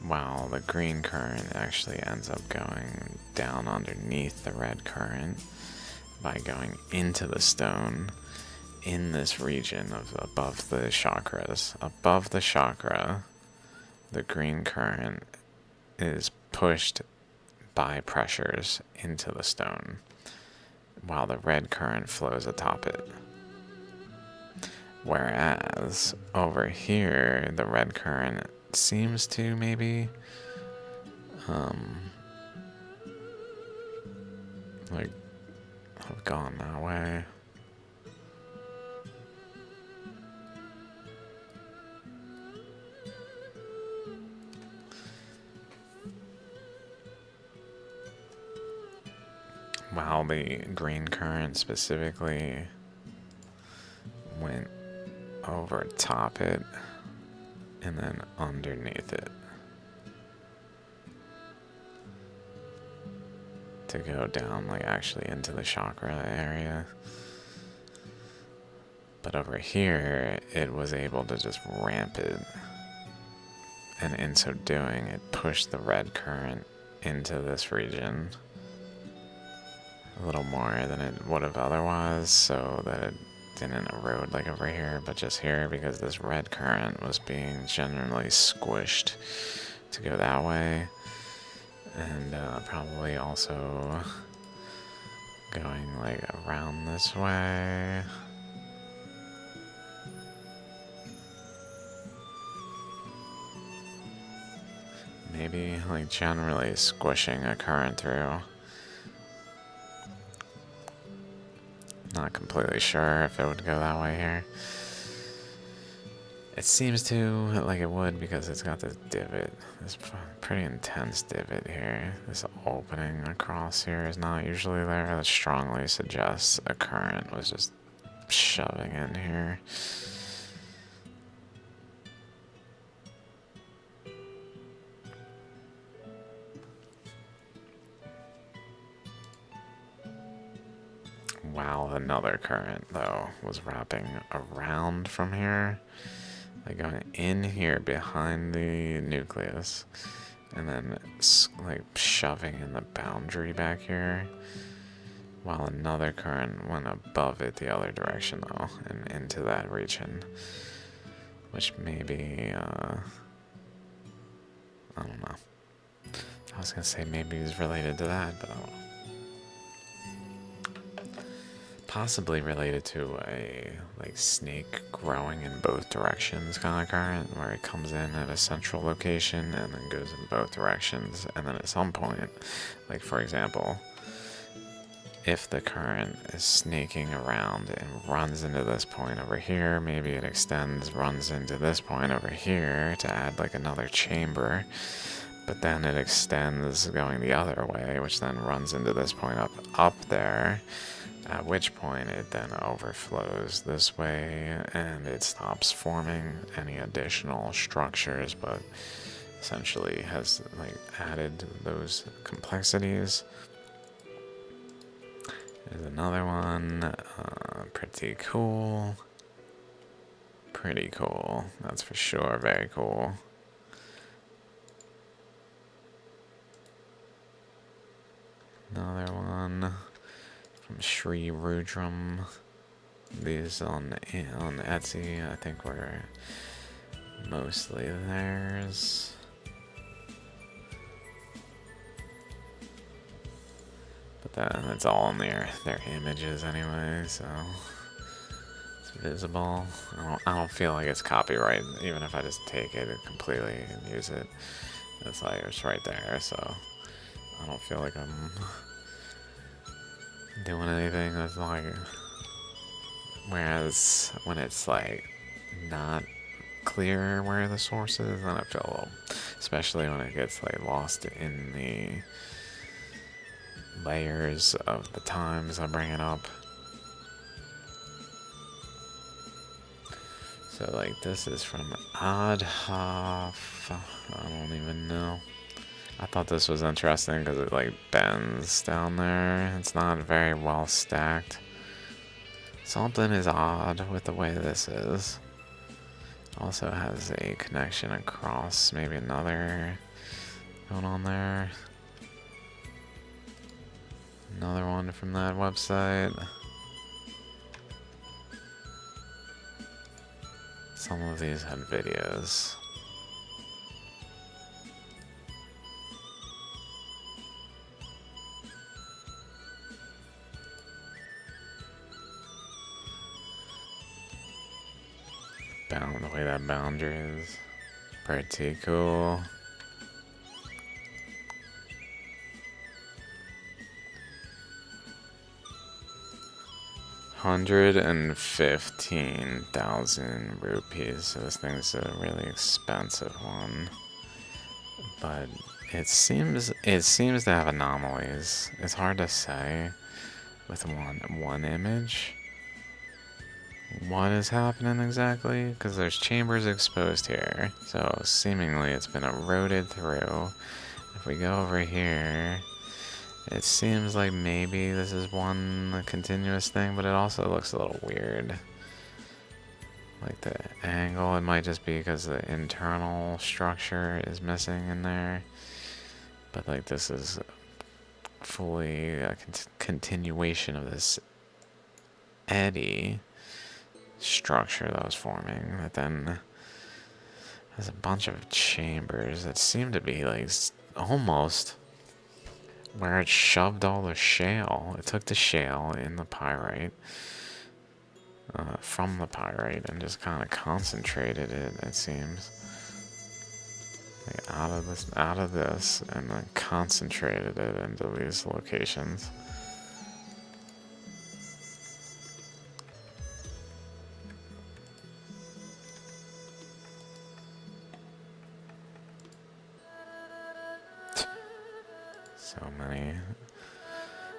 While the green current actually ends up going down underneath the red current by going into the stone in this region of above the chakras. Above the chakra, the green current is pushed by pressures into the stone, while the red current flows atop it. Whereas over here, the red current seems to maybe like have gone that way. how the green current specifically went over top it and then underneath it to go down, like actually into the chakra area. But over here, it was able to just ramp it, and in so doing, it pushed the red current into this region a little more than it would have otherwise, so that it didn't erode like over here, but just here, because this red current was being generally squished to go that way, and probably also going like around this way. Maybe like generally squishing a current through. Not completely sure if it would go that way here. It seems to, like it would, because it's got this divot, this pretty intense divot here. This opening across here is not usually there. That strongly suggests a current was just shoving in here. Wow, another current, though, was wrapping around from here. Like going in here behind the nucleus, and then like shoving in the boundary back here, while another current went above it the other direction, though, and into that region. Which maybe, I don't know. I was gonna say maybe it's related to that, but I don't know. Possibly related to a like snake growing in both directions kind of current, where it comes in at a central location and then goes in both directions, and then at some point, like for example, if the current is snaking around and runs into this point over here, maybe it extends, runs into this point over here to add like another chamber, but then it extends going the other way, which then runs into this point up there. At which point it then overflows this way and it stops forming any additional structures, but essentially has like added those complexities. There's another one, pretty cool. Pretty cool, that's for sure, very cool. Another one. From Sri Rudram. These on Etsy, I think were mostly theirs. But that's all in their images anyway, so it's visible. I don't feel like it's copyright, even if I just take it completely and use it. It's like it's right there, so I don't feel like I'm doing anything that's like, whereas when it's like not clear where the source is, then I feel a little, especially when it gets like lost in the layers of the times I bring it up. So like this is from Oddhoff, I don't even know. I thought this was interesting because it like bends down there. It's not very well stacked. Something is odd with the way this is. Also has a connection across, maybe another going on there. Another one from that website. Some of these had videos. The way that boundary is pretty cool. $115,000 rupees. So this thing's a really expensive one, but it seems to have anomalies. It's hard to say. with one image. What is happening exactly? Because there's chambers exposed here, so seemingly it's been eroded through. If we go over here, it seems like maybe this is one continuous thing, but it also looks a little weird. Like the angle, it might just be because the internal structure is missing in there. But like this is fully a continuation of this eddy structure that was forming. That then has a bunch of chambers that seem to be like almost where it shoved all the shale. It took the shale in the pyrite. From the pyrite and just kind of concentrated it, it seems. Like out of this, and then concentrated it into these locations.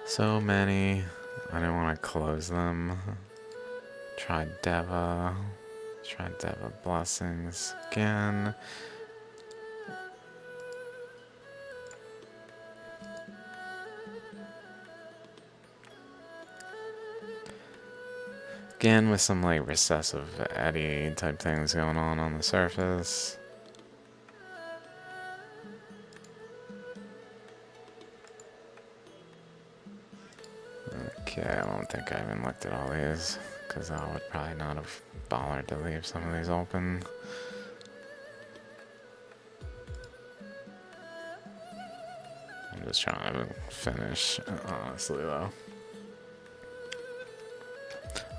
So many. I don't want to close them. Try Deva blessings again. Again with some like recessive eddy type things going on the surface. Okay, I don't think I even looked at all these, because I would probably not have bothered to leave some of these open. I'm just trying to finish, honestly though.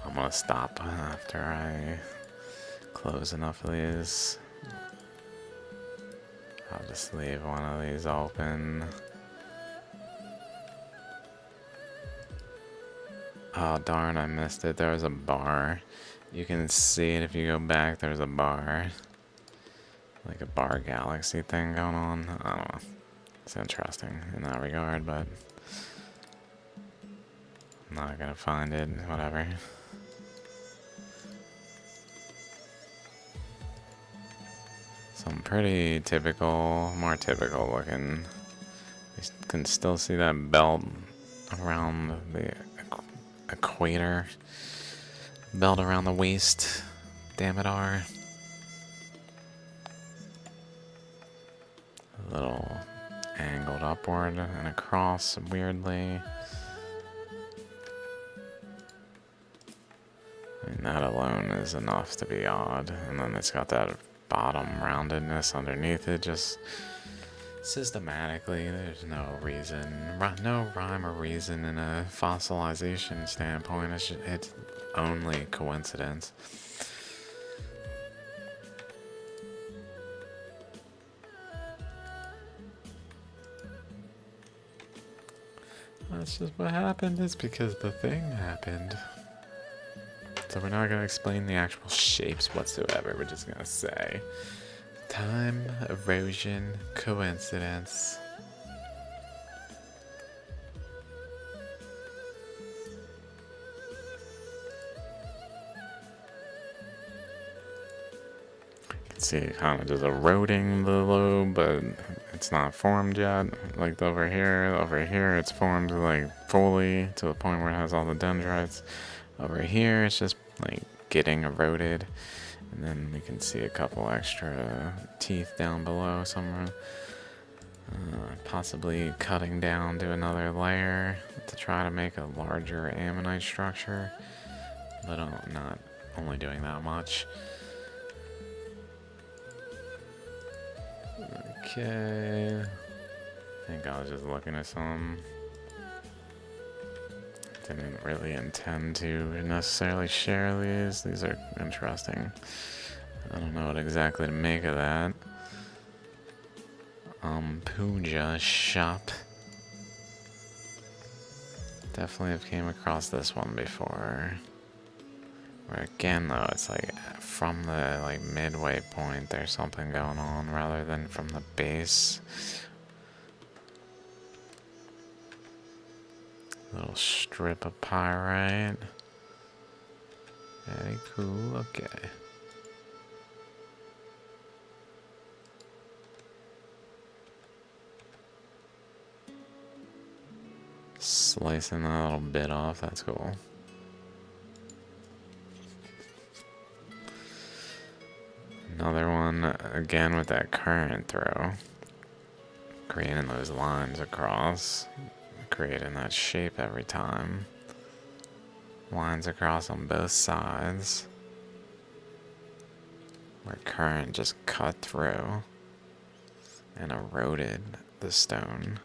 I'm gonna stop after I close enough of these. I'll just leave one of these open. Oh darn, I missed it. There was a bar. You can see it if you go back. There's a bar. Like a bar galaxy thing going on. I don't know. It's interesting in that regard, but I'm not gonna find it. Whatever. Some pretty typical, more typical looking. You can still see that belt around the equator. Belt around the waist. Damn it, A little angled upward and across weirdly. I mean, that alone is enough to be odd. And then it's got that bottom roundedness underneath it, just systematically. There's no reason, no rhyme or reason in a fossilization standpoint. It's only coincidence. That's just what happened. It's because the thing happened. So we're not going to explain the actual shapes whatsoever. We're just going to say time, erosion, coincidence. You can see it kind of just eroding the lobe, but it's not formed yet. Like over here it's formed like fully to the point where it has all the dendrites. Over here it's just like getting eroded. And then we can see a couple extra teeth down below somewhere. Possibly cutting down to another layer to try to make a larger ammonite structure. But not only doing that much. Okay. I think I was just looking at some. Didn't really intend to necessarily share these. These are interesting. I don't know what exactly to make of that. Puja shop. Definitely have came across this one before. Where again though, it's like from the like midway point there's something going on rather than from the base. Little strip of pyrite. Very cool, okay. Slicing that little bit off, that's cool. Another one, again with that current throw. Creating those lines across. Creating that shape every time. Lines across on both sides. Where current just cut through and eroded the stone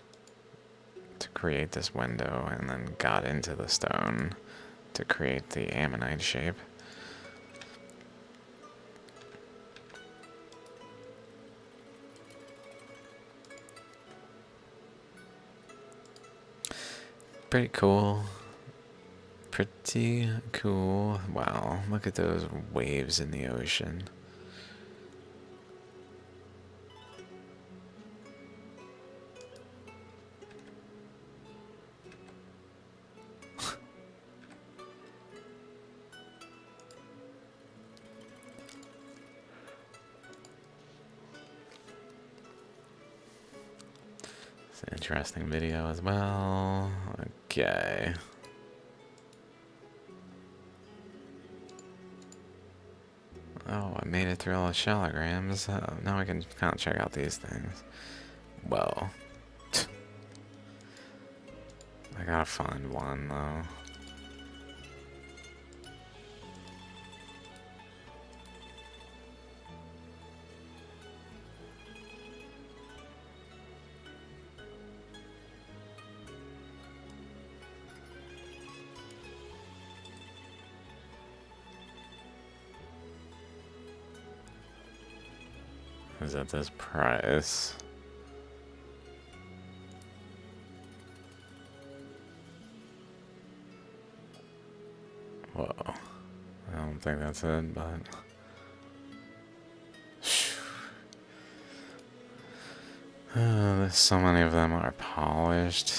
to create this window, and then got into the stone to create the ammonite shape. Pretty cool. Pretty cool. Wow, look at those waves in the ocean. It's an interesting video as well. Okay. Oh, I made it through all the shaligrams. Now I can kind of check out these things. Well, I gotta find one though. Is at this price. Whoa. I don't think that's it, but... so many of them are polished.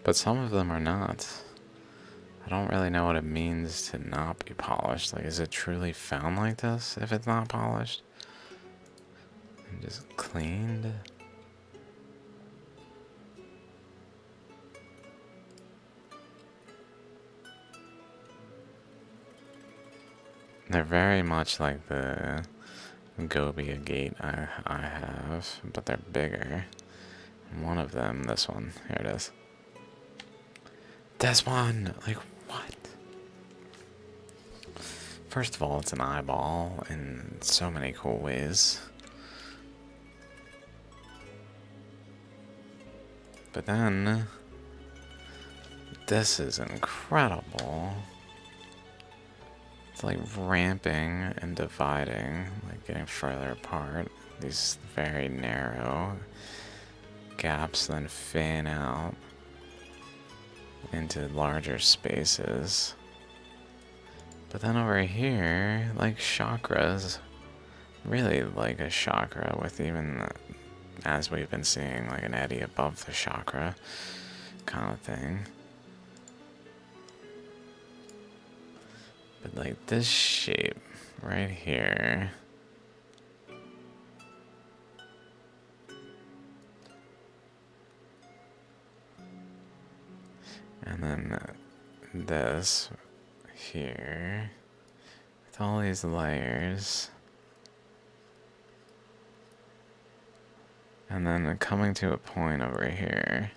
But some of them are not. I don't really know what it means to not be polished. Like, is it truly found like this if it's not polished? And just cleaned? They're very much like the Gobi agate I have, but they're bigger. And one of them, this one, here it is. This one! Like, what? First of all, it's an eyeball in so many cool ways. But then, this is incredible. It's like ramping and dividing, like getting further apart. These very narrow gaps then fan out into larger spaces. But then over here, like chakras, really like a chakra with even, as we've been seeing, like an eddy above the chakra kind of thing. But like this shape right here. And then this here with all these layers. And then coming to a point over here.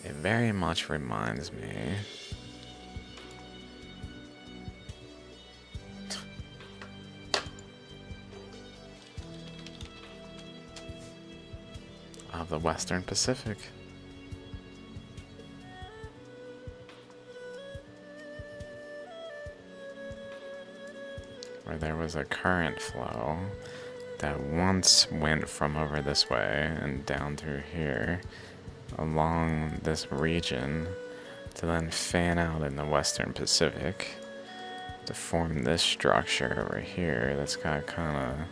It very much reminds me of the Western Pacific. Where there was a current flow that once went from over this way and down through here along this region to then fan out in the Western Pacific to form this structure over here that's got kind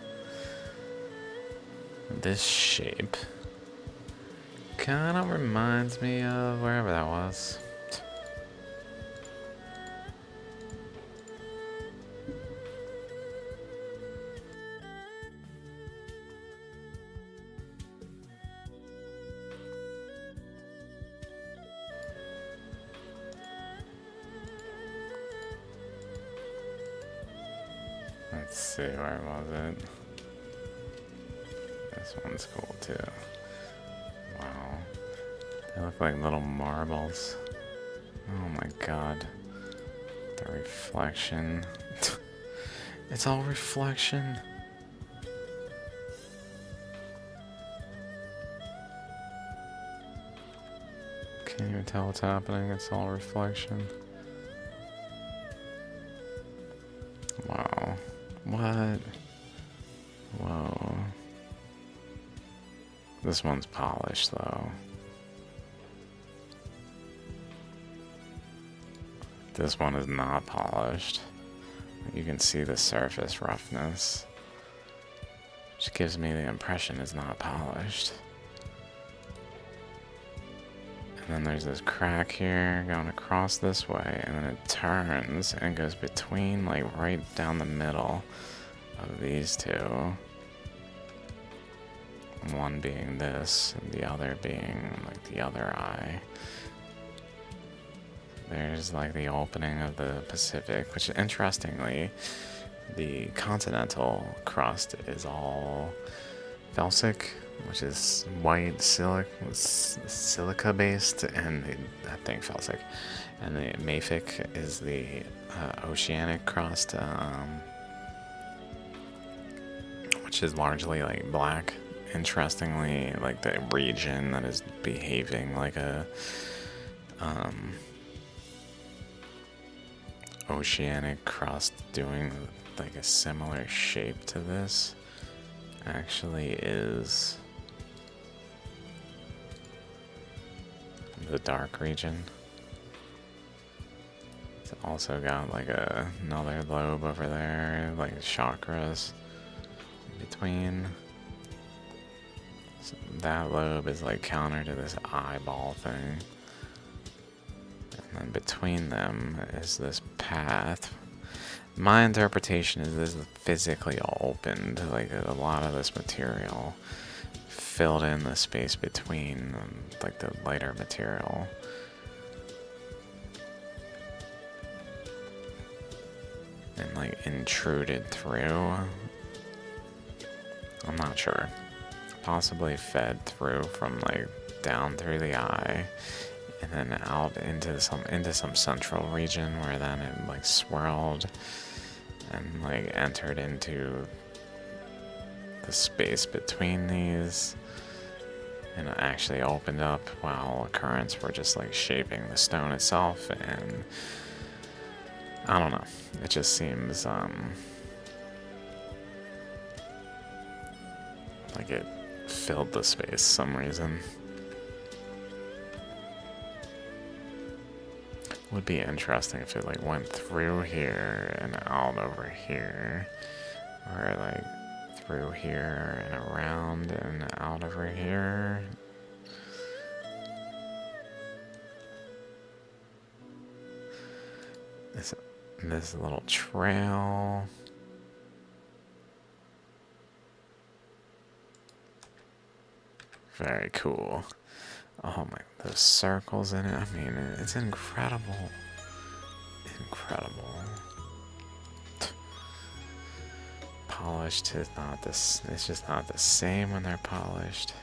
of this shape. Kind of reminds me of wherever that was. Let's see, where was it? This one's cool too. Wow. They look like little marbles. Oh my god. The reflection. It's all reflection. Can't even tell what's happening. It's all reflection. Wow. What? Whoa. This one's polished though. This one is not polished. You can see the surface roughness, which gives me the impression it's not polished. And then there's this crack here going across this way, and then it turns and goes between, like right down the middle of these two. One being this, and the other being like the other eye. There's like the opening of the Pacific, which interestingly, the continental crust is all felsic, which is white silica based, and I think felsic, and the mafic is the oceanic crust, which is largely like black. Interestingly, like the region that is behaving like a oceanic crust doing like a similar shape to this actually is the dark region. It's also got like another lobe over there, like chakras in between. So that lobe is like counter to this eyeball thing. And then between them is this path. My interpretation is this is physically opened, like a lot of this material filled in the space between like the lighter material. And like intruded through. I'm not sure. Possibly fed through from like down through the eye and then out into some central region where then it like swirled and like entered into the space between these and it actually opened up while currents were just like shaping the stone itself. And I don't know, it just seems like it filled the space some reason. Would be interesting if it like went through here and out over here, or like through here and around and out over here. This little trail. Very cool. Oh my, those circles in it. I mean, it's incredible. Incredible. Polished is not this. It's just not the same when they're polished.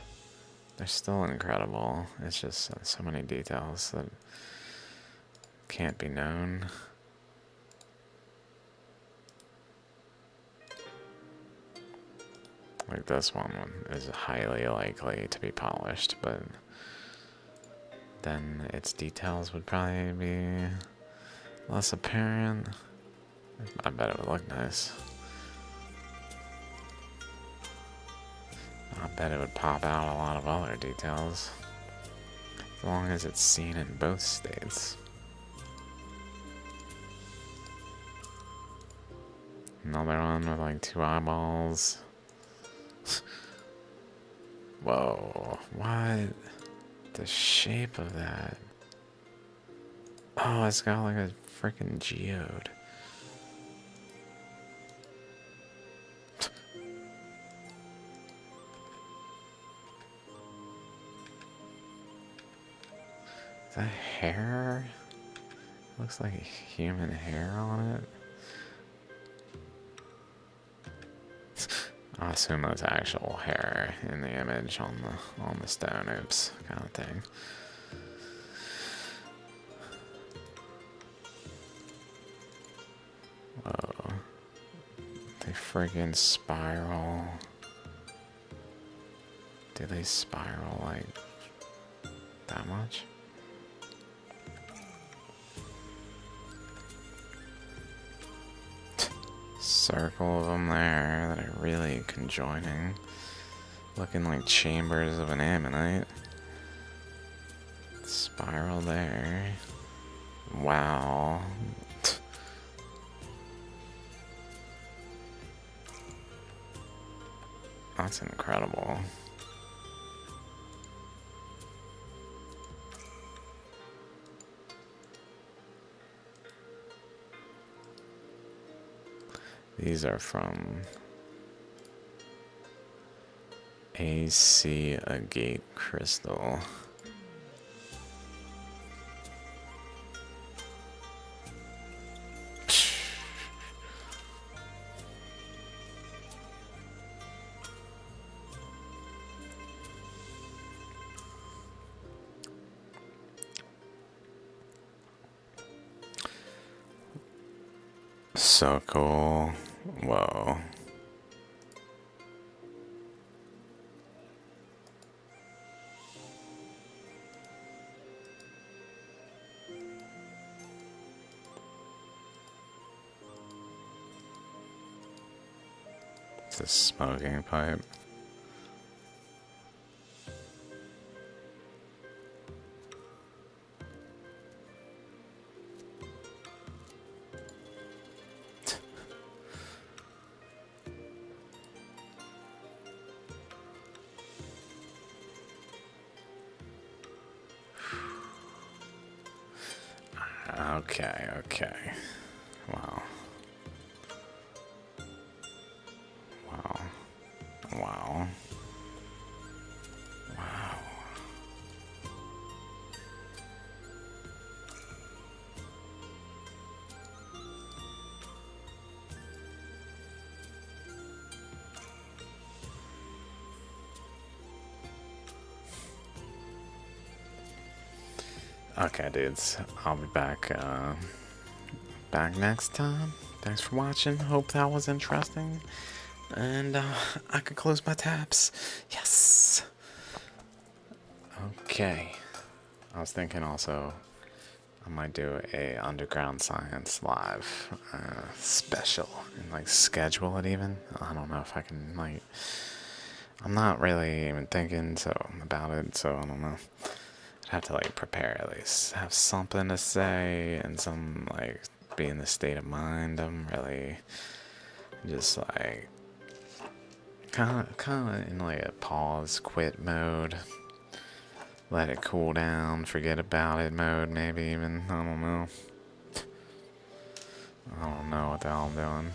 They're still incredible. It's just so many details that can't be known. Like this one is highly likely to be polished, but then its details would probably be less apparent. I bet it would look nice. I bet it would pop out a lot of other details, as long as it's seen in both states. Another one with like 2 eyeballs. Whoa, what? The shape of that. Oh, it's got like a freaking geode. Is that hair? Looks like human hair on it. I assume that's actual hair in the image on the stone. Oops, kind of thing. Whoa. They friggin' spiral. Do they spiral like that much? Circle of them there that are really conjoining. Looking like chambers of an ammonite. Spiral there. Wow. That's incredible. These are from AC Agate Crystal. So cool. Whoa. It's a smoking pipe. Okay, okay. Wow. Wow. Wow. Wow. Okay, dudes. I'll be back back next time. Thanks for watching. Hope that was interesting. And I could close my tabs. Yes. Okay. I was thinking also I might do a underground science live special and like schedule it even. I don't know if I can like. I'm not really even thinking about it, so I don't know. I'd have to like prepare at least, have something to say and some like be in the state of mind. I'm really just like kind of in like a pause, quit mode. Let it cool down, forget about it mode, maybe even. I don't know. I don't know what the hell I'm doing.